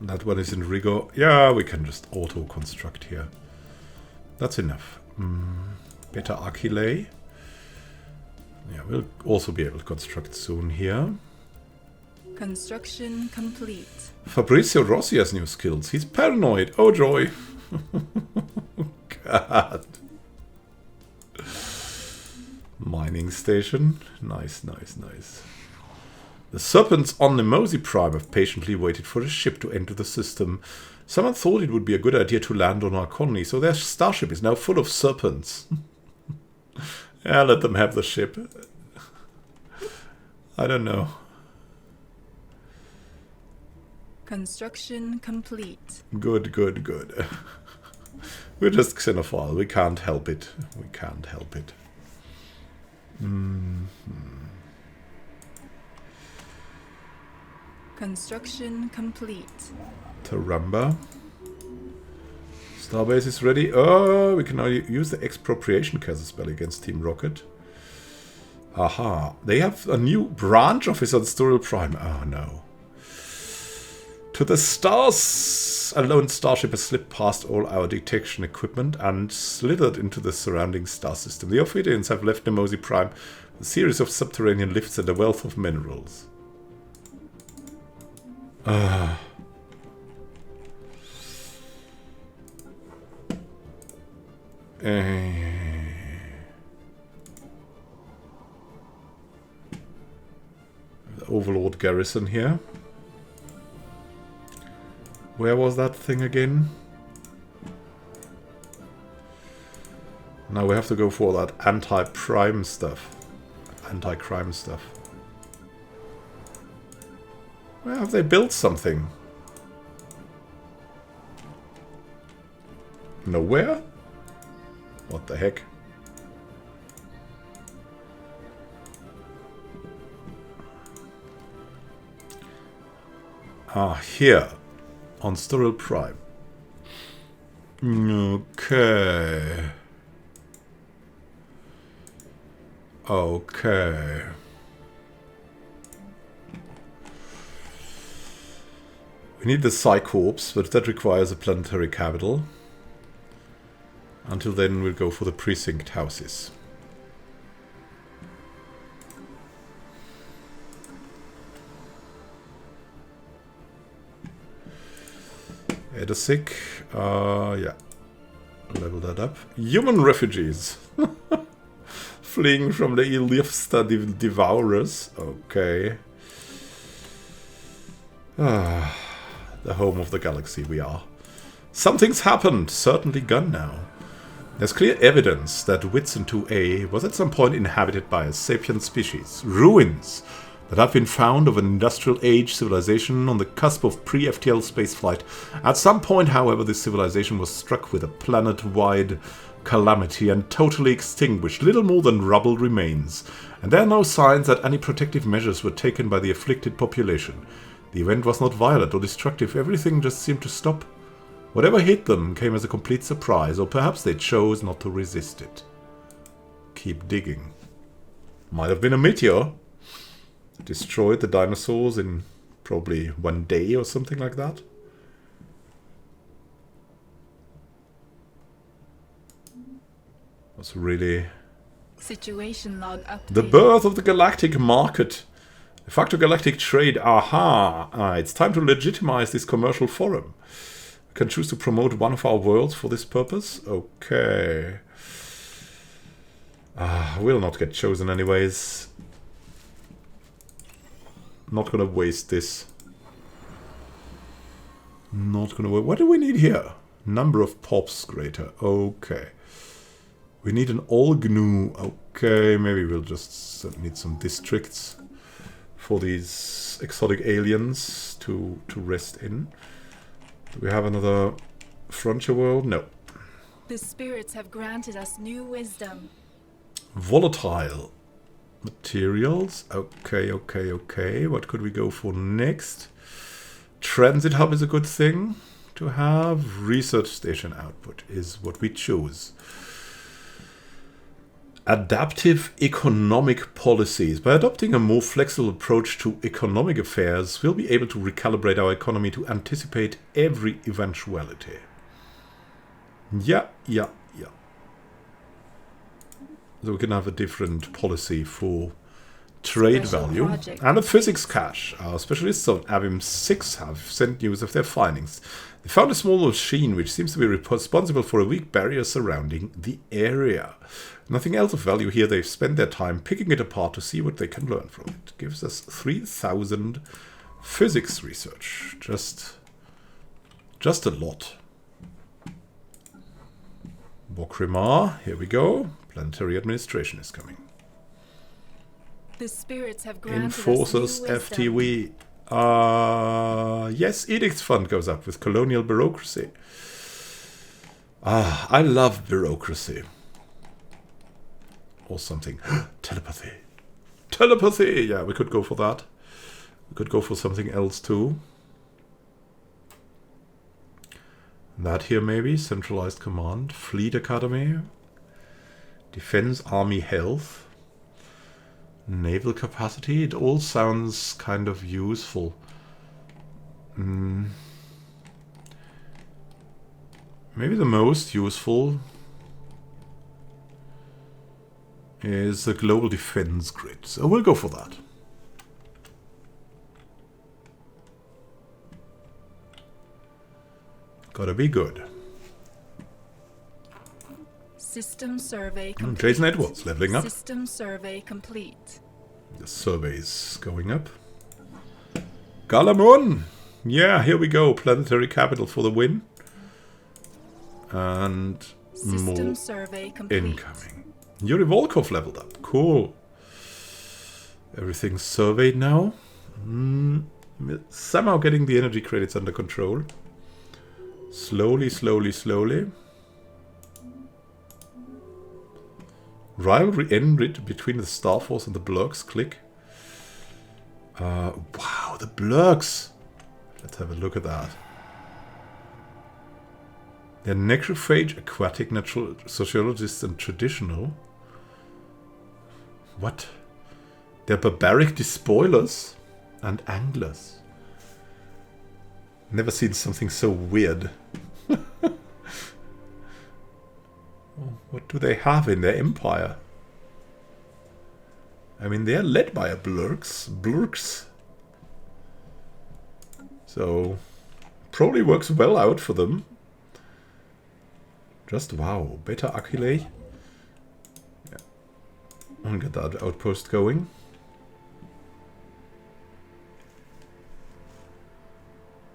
That one is in Rigo. Yeah, we can just auto-construct here. That's enough. Beta Achille. Yeah, we'll also be able to construct soon here. Construction complete. Fabrizio Rossi has new skills. He's paranoid. Oh, joy. God. Mining station. Nice, nice, nice. The Serpents on the Mosey Prime have patiently waited for a ship to enter the system. Someone thought it would be a good idea to land on our colony, so their starship is now full of serpents. Yeah, let them have the ship. I don't know. Construction complete. Good, good, good. We're just xenophile. We can't help it. We can't help it. Construction complete. Tarumba. Starbase is ready. Oh, we can now use the expropriation casus spell against Team Rocket. Aha. They have a new branch officer on Sturil Prime. Oh no. To the stars! A lone starship has slipped past all our detection equipment and slithered into the surrounding star system. The Ophidians have left Nemosi Prime with a series of subterranean lifts and a wealth of minerals. Overlord garrison here. Where was that thing again? Now we have to go for that anti-prime stuff. Anti-crime stuff. Where have they built something? Nowhere? What the heck? Ah, here. On Sterile Prime. Okay. Okay. We need the Psycorps, but that requires a planetary capital. Until then, we'll go for the precinct houses. Edasic, yeah. Level that up. Human refugees. Fleeing from the Ilifsta Devourers. Okay. Ah, the home of the galaxy we are. Something's happened. Certainly gone now. There's clear evidence that Whitson 2A was at some point inhabited by a sapient species. Ruins that have been found of an industrial age civilization on the cusp of pre-FTL spaceflight. At some point, however, this civilization was struck with a planet-wide calamity and totally extinguished. Little more than rubble remains. And there are no signs that any protective measures were taken by the afflicted population. The event was not violent or destructive. Everything just seemed to stop. Whatever hit them came as a complete surprise, or perhaps they chose not to resist it. Keep digging. Might have been a meteor. Destroyed the dinosaurs in probably 1 day or something like that. Was really... Situation log update. The birth of the galactic market. De facto galactic trade. Aha! It's time to legitimize this commercial forum. We can choose to promote one of our worlds for this purpose. Okay. We'll not get chosen anyways. Not gonna waste this. Not gonna waste. What do we need here? Number of pops greater. Okay. We need an all GNU. Okay, maybe we'll just need some districts for these exotic aliens to rest in. Do we have another frontier world? No. The spirits have granted us new wisdom. Volatile materials. Okay, okay, okay. What could we go for next? Transit hub is a good thing to have. Research station output is what we choose. Adaptive economic policies. By adopting a more flexible approach to economic affairs, we'll be able to recalibrate our economy to anticipate every eventuality. Yeah. So we can have a different policy for trade value. And a physics cache. Our specialists on Avim 6 have sent news of their findings. They found a small machine which seems to be responsible for a weak barrier surrounding the area. Nothing else of value here. They've spent their time picking it apart to see what they can learn from it. Gives us 3,000 physics research. Just a lot. Bokrimar, here we go. Planetary administration is coming. The spirits have granted Enforcers FTW. Yes, Edicts Fund goes up with colonial bureaucracy. I love bureaucracy. Or something. Telepathy. Telepathy! Yeah, we could go for that. We could go for something else too. That here maybe. Centralized command. Fleet Academy. Defense, Army, Health. Naval capacity. It all sounds kind of useful. Maybe the most useful is the global defense grid. So we'll go for that. Gotta be good. System survey complete. Jason Edwards, leveling up. System survey complete. The survey's going up. Galamon! Yeah, here we go. Planetary capital for the win. And System more survey complete. incoming. Yuri Volkov leveled up. Cool. Everything's surveyed now. somehow getting the energy credits under control. Slowly, slowly, slowly. Rivalry ended between the Star Force and the Blurks. Click. Wow, the Blurks! Let's have a look at that. They're necrophage, aquatic, natural sociologists, and traditional. What? They're barbaric despoilers and anglers. Never seen something so weird. What do they have in their empire? I mean, they're led by a Blurks. So, probably works well out for them. Just wow. Beta Achille. Yeah. I'll get that outpost going.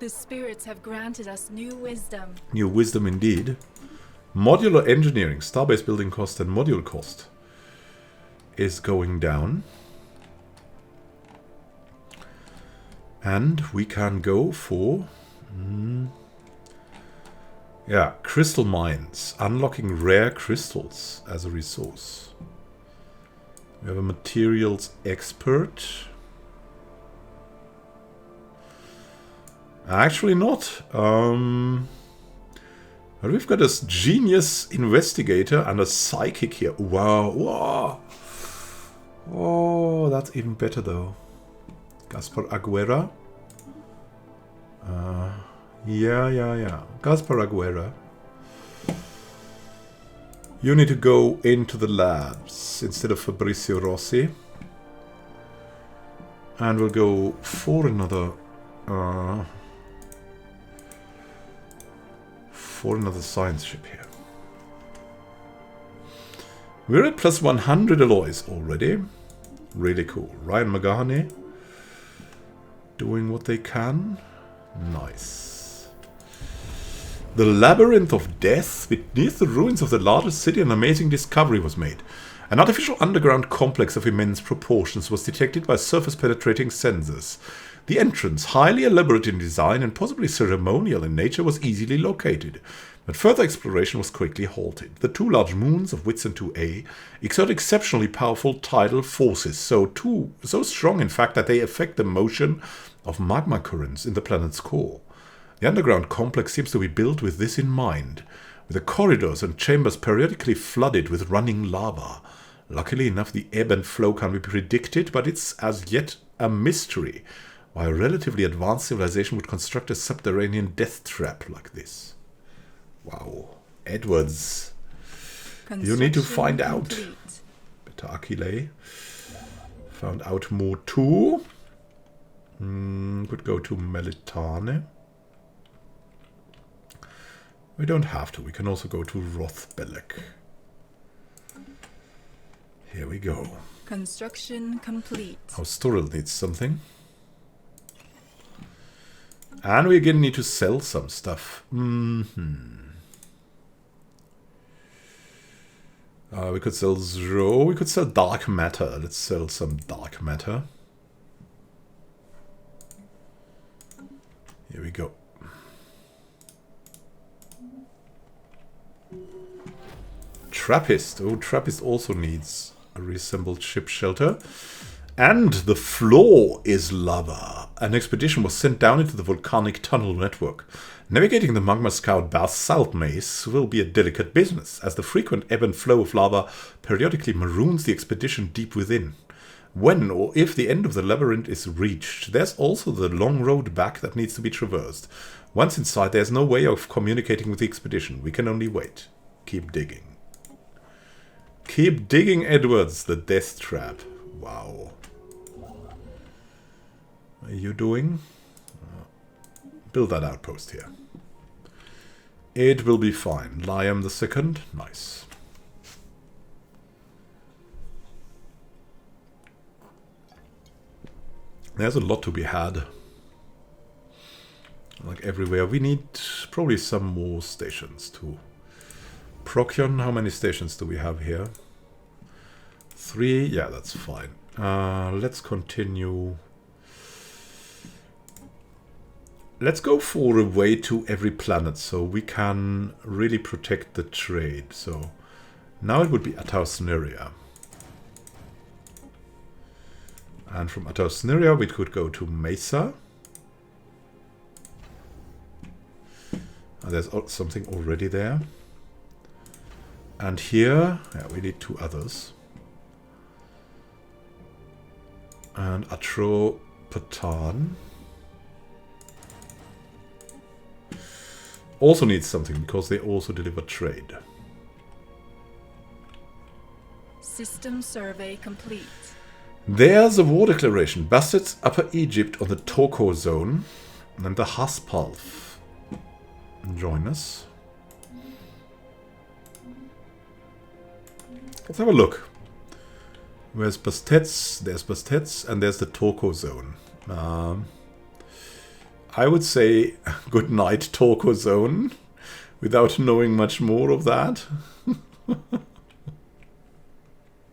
The spirits have granted us new wisdom. New wisdom indeed. Modular engineering, starbase building cost and module cost is going down. And we can go for... yeah, crystal mines. Unlocking rare crystals as a resource. We have a materials expert. Actually not. But we've got a genius investigator and a psychic here. Wow. Wow. Oh, that's even better though. Gaspar Aguera. Yeah. Gaspar Aguera. You need to go into the labs instead of Fabrizio Rossi. And we'll go for another... for another science ship here. We're at plus 100 alloys already. Really cool. Ryan Magahane doing what they can. Nice. The Labyrinth of Death. Beneath the ruins of the largest city, an amazing discovery was made. An artificial underground complex of immense proportions was detected by surface-penetrating sensors. The entrance, highly elaborate in design and possibly ceremonial in nature, was easily located, but further exploration was quickly halted. The two large moons of Whitsun 2A exert exceptionally powerful tidal forces, so strong in fact that they affect the motion of magma currents in the planet's core. The underground complex seems to be built with this in mind, with the corridors and chambers periodically flooded with running lava. Luckily enough, the ebb and flow can be predicted, but it's as yet a mystery why a relatively advanced civilization would construct a subterranean death trap like this. Wow. Edwards, you need to find out. Beta Achille found out more too. Could go to Melitane. We don't have to. We can also go to Rothbelek. Here we go. Construction complete. Our Storil needs something. And we again need to sell some stuff. We could sell Zro. We could sell dark matter. Let's sell some dark matter. Here we go. Trappist. Oh, Trappist also needs a reassembled ship shelter. And the floor is lava. An expedition was sent down into the volcanic tunnel network. Navigating the magma scout basalt maze will be a delicate business, as the frequent ebb and flow of lava periodically maroons the expedition deep within. When or if the end of the labyrinth is reached, there's also the long road back that needs to be traversed. Once inside, there's no way of communicating with the expedition. We can only wait. Keep digging. Keep digging, Edwards, the death trap. Wow. What are you doing? Build that outpost here. It will be fine. Liam the second. Nice. There's a lot to be had. Like everywhere. We need probably some more stations too. Procyon, how many stations do we have here? 3. Yeah, that's fine. Let's continue let's go for a way to every planet so we can really protect the trade. So now it would be Atausneria. And from Atausneria we could go to Mesa. And there's something already there. And here, yeah, we need 2 others. And Atropatan also needs something because they also deliver trade. System survey complete. There's a war declaration. Bastards Upper Egypt on the Toko zone and the Haspalf join us. Let's have a look. Where's Bastetz? There's Bastetz and there's the Toko zone. I would say good night Toko zone without knowing much more of that.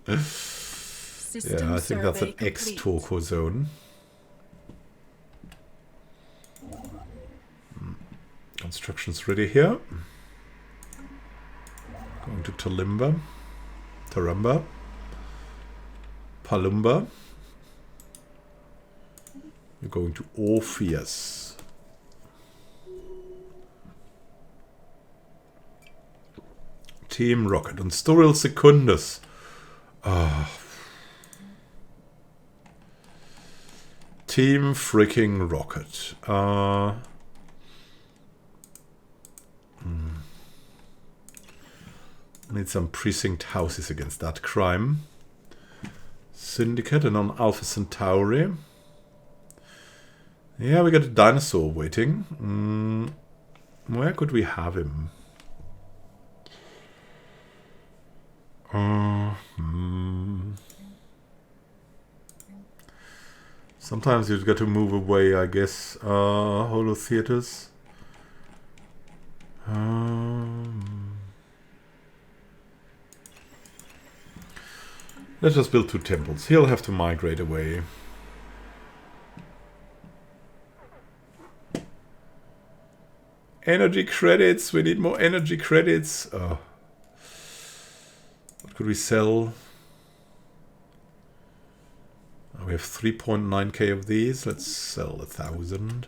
Yeah, I think that's an ex-Toko zone. Construction's ready here. Going to Talimba. Taramba. Palumba. We're going to Orpheus. Team Rocket. Und Storil Secundus. Team freaking Rocket. Need some precinct houses against that crime. Syndicate and on Alpha Centauri. Yeah, we got a dinosaur waiting. Where could we have him? Sometimes you've got to move away, I guess. Holo Theaters. Let's just build 2 temples. He'll have to migrate away. Energy credits. We need more energy credits. What could we sell? We have 3.9k of these. Let's sell 1,000.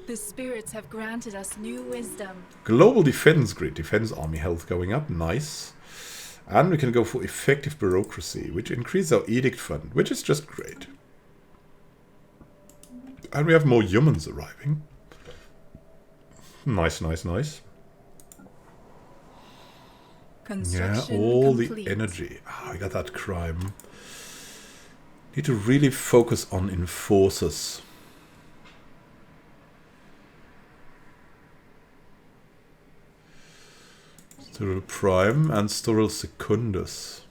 The spirits have granted us new wisdom. Global defense grid. Defense army health going up. Nice. And we can go for effective bureaucracy, which increases our edict fund, which is just great. And we have more humans arriving. Nice, nice, nice. Yeah, all complete. The energy. I got that crime. Need to really focus on enforcers. Storil Prime and Storil Secundus.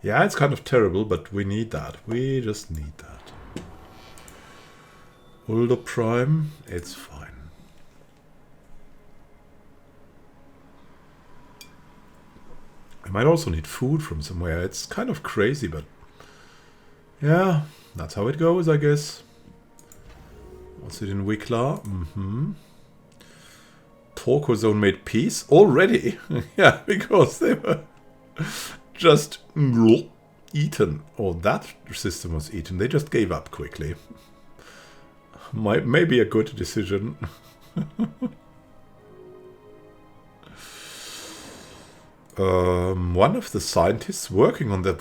Yeah, it's kind of terrible, but we need that. We just need that. Uldo Prime, it's fine. I might also need food from somewhere. It's kind of crazy, but yeah, that's how it goes, I guess. What's it in Wikla? Torco Zone made peace already. Yeah, because they were just eaten. Or that system was eaten. They just gave up quickly. Maybe a good decision. One of the scientists working on the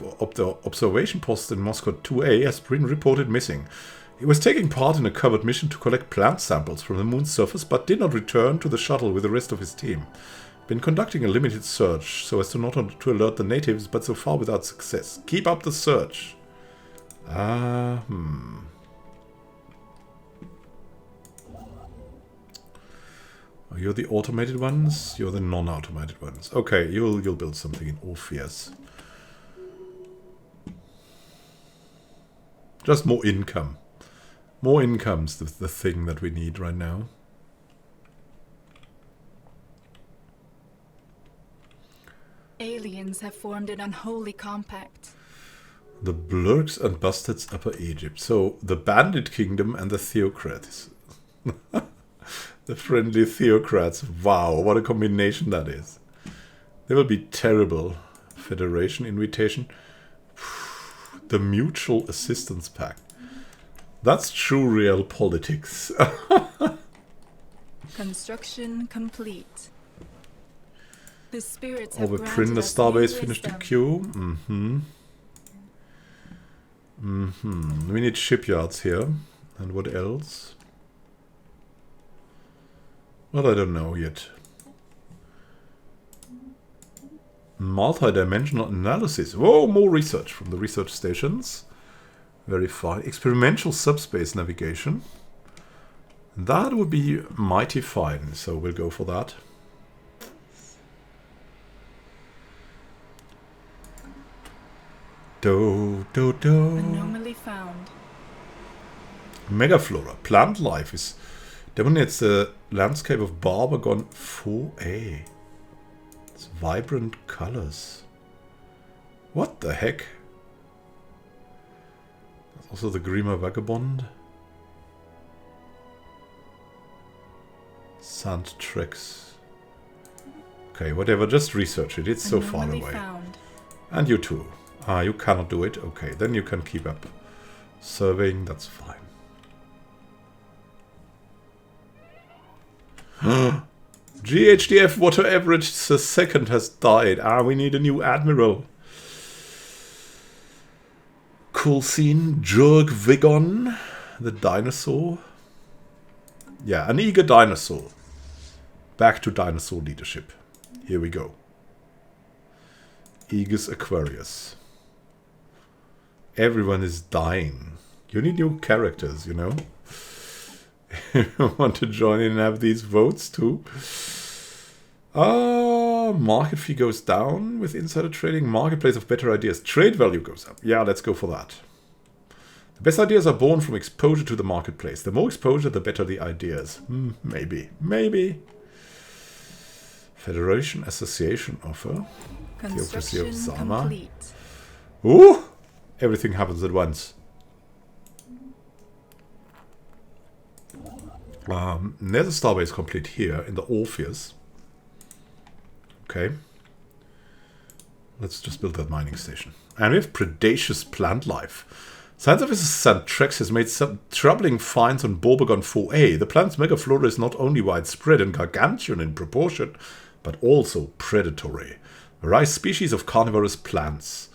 observation post in Moscow 2A has been reported missing. He was taking part in a covert mission to collect plant samples from the moon's surface, but did not return to the shuttle with the rest of his team. Been conducting a limited search so as to not to alert the natives, but so far without success. Keep up the search. Oh, you're the automated ones? You're the non-automated ones. Okay, you'll build something in Orpheus. Just more income. More income's the thing that we need right now. aliens have formed an unholy compact. The Blurks and Bastards Upper Egypt. So, the Bandit Kingdom and the Theocrats. The friendly Theocrats. Wow, what a combination that is. They will be terrible. Federation invitation. The Mutual Assistance Pact. That's true real politics. Construction complete. The spirits have Overprint granted the us starbase, new finish the wisdom. queue. We need shipyards here. And what else? Well, I don't know yet. Multi-dimensional analysis. Whoa, more research from the research stations. Very fine. Experimental subspace navigation. That would be mighty fine, so we'll go for that. Anomaly found. Megaflora. Plant life is dominates the landscape of Barbagon 4A. It's vibrant colors. What the heck? There's also the Grima Vagabond. Sand tracks. Okay, whatever, just research it. It's so far Anomaly away. found. And you too. Ah, you cannot do it? Okay, then you can keep up surveying, that's fine. GHDF Water Average the second has died. Ah, we need a new admiral. Cool scene. Jurg Vigon, the dinosaur. Yeah, an eager dinosaur. Back to dinosaur leadership. Here we go. Aegis Aquarius. Everyone is dying. You need new characters, you know? You want to join in and have these votes too? Market fee goes down with insider trading. Marketplace of better ideas. Trade value goes up. Yeah, let's go for that. The best ideas are born from exposure to the marketplace. The more exposure, the better the ideas. Maybe. Maybe. Federation Association offer. Theocracy of Construction Zama. complete. Ooh! Everything happens at once. There's a starbase complete here in the Orpheus. Okay. Let's just build that mining station. And we have predaceous plant life. Science officer Santrex has made some troubling finds on Borbagon 4A. The plant's megaflora is not only widespread and gargantuan in proportion, but also predatory. Various species of carnivorous plants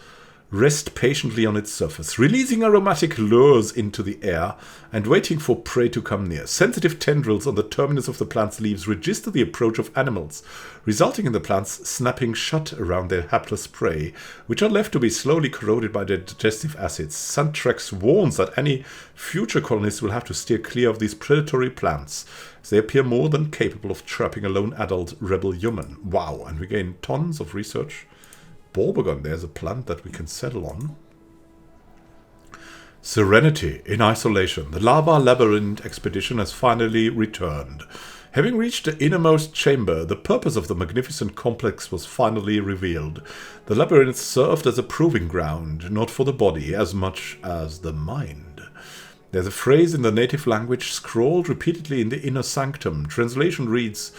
rest patiently on its surface, releasing aromatic lures into the air and waiting for prey to come near. Sensitive tendrils on the terminus of the plant's leaves register the approach of animals, resulting in the plants snapping shut around their hapless prey, which are left to be slowly corroded by their digestive acids. Santrex warns that any future colonists will have to steer clear of these predatory plants, as they appear more than capable of trapping a lone adult rebel human. Wow, and we gain tons of research. Borbagon, there's a plant that we can settle on. Serenity in isolation. The Lava Labyrinth expedition has finally returned. Having reached the innermost chamber, the purpose of the magnificent complex was finally revealed. The labyrinth served as a proving ground, not for the body as much as the mind. There's a phrase in the native language scrawled repeatedly in the inner sanctum. Translation reads,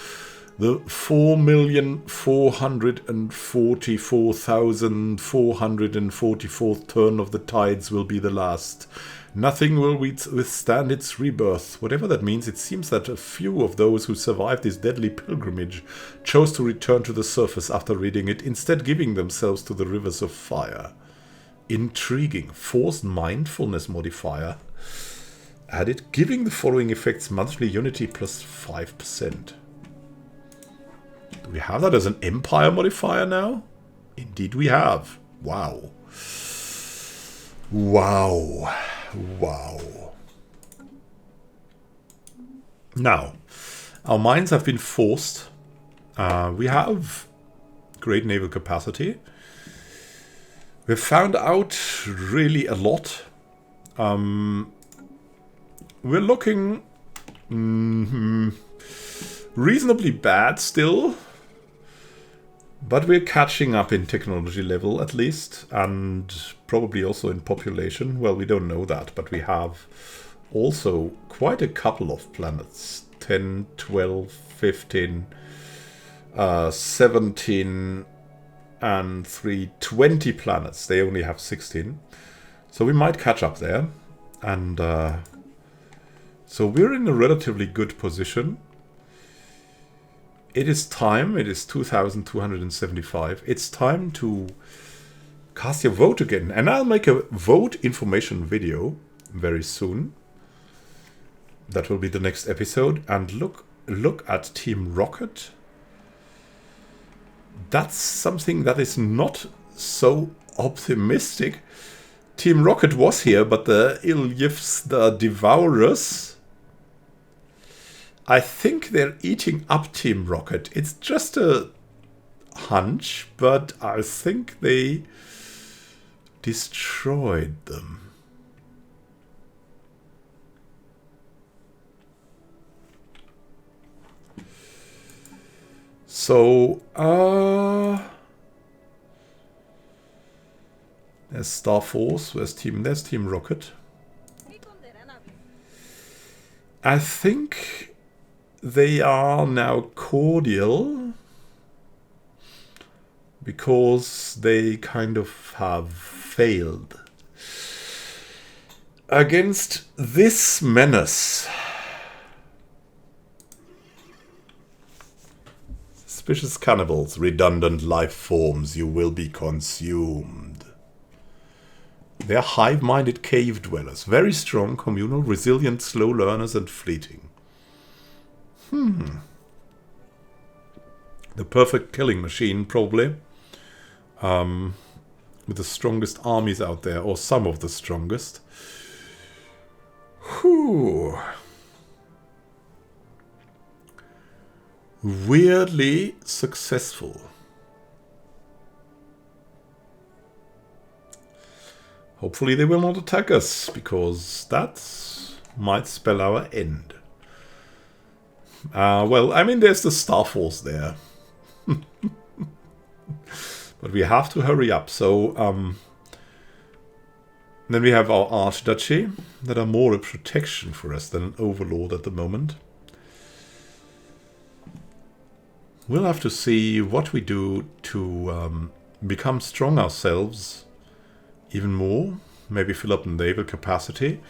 "The 4,444,444th turn of the tides will be the last. Nothing will withstand its rebirth." Whatever that means, it seems that a few of those who survived this deadly pilgrimage chose to return to the surface after reading it, instead giving themselves to the rivers of fire. Intriguing. Forced mindfulness modifier added, giving the following effects: monthly unity plus 5%. Do we have that as an empire modifier now? Indeed we have. Wow. Wow. Wow. Now, our mines have been forced. We have great naval capacity. We've found out really a lot. We're looking reasonably bad still. But we're catching up in technology level at least, and probably also in population. Well, we don't know that, but we have also quite a couple of planets. 10, 12, 15, 17, and 3, 20 planets. They only have 16. So we might catch up there. And so we're in a relatively good position. It is time. It is 2275. It's time to cast your vote again. And I'll make a vote information video very soon. That will be the next episode. And look at Team Rocket. That's something that is not so optimistic. Team Rocket was here, but the Ilyevs, the Devourers, I think they're eating up Team Rocket. It's just a hunch, but I think they destroyed them. So, there's Star Force, there's Team Rocket. I think they are now cordial because they kind of have failed against this menace. Suspicious cannibals, redundant life forms, you will be consumed. They are hive-minded cave dwellers, very strong, communal, resilient, slow learners, and fleeting. The perfect killing machine, probably. With the strongest armies out there, or some of the strongest. Whew. Weirdly successful. Hopefully they will not attack us, because that might spell our end. Well, I mean, there's the Star Force there. But we have to hurry up. So, then we have our Archduchy, that are more a protection for us than an overlord at the moment. We'll have to see what we do to become strong ourselves even more. Maybe fill up the naval capacity.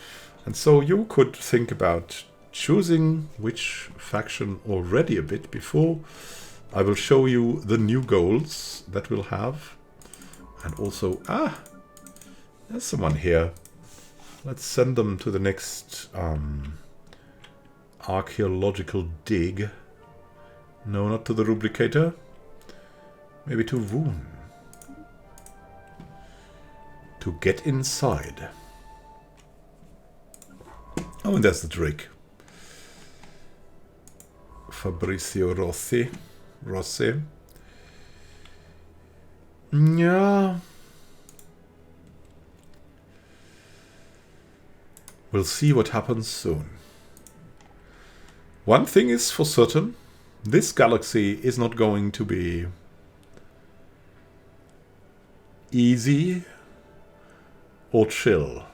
And so you could think about choosing which faction already a bit before I will show you the new goals that we'll have. And also, there's someone here. Let's send them to the next archaeological dig. No, not to the Rubricator. Maybe to Woon. To get inside. Oh, and there's the Drake. Fabrizio Rossi. Yeah. We'll see what happens soon. One thing is for certain. This galaxy is not going to be easy or chill.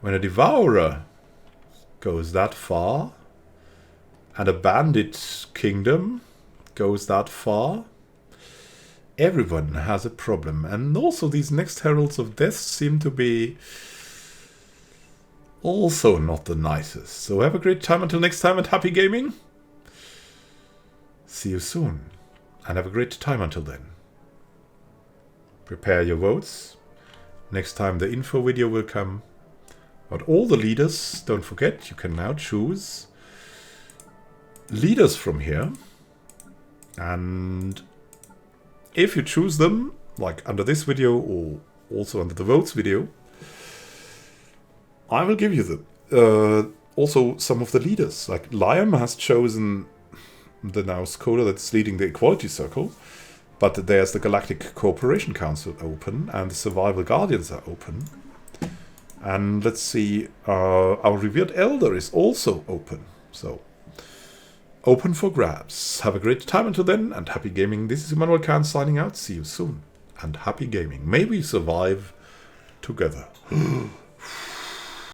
When a Devourer goes that far, and a Bandit Kingdom goes that far, everyone has a problem. And also these next Heralds of Death seem to be also not the nicest. So have a great time until next time and happy gaming. See you soon. And have a great time until then. Prepare your votes. Next time the info video will come. But all the leaders, don't forget, you can now choose leaders from here. And if you choose them, like under this video or also under the votes video, I will give you them. Also some of the leaders. Like Liam has chosen the now Skoda that's leading the Equality Circle. But there's the Galactic Cooperation Council open, and the Survival Guardians are open. And let's see, our Revered Elder is also open. So, open for grabs. Have a great time until then, and happy gaming. This is Immanuel Khan signing out. See you soon, and happy gaming. May we survive together.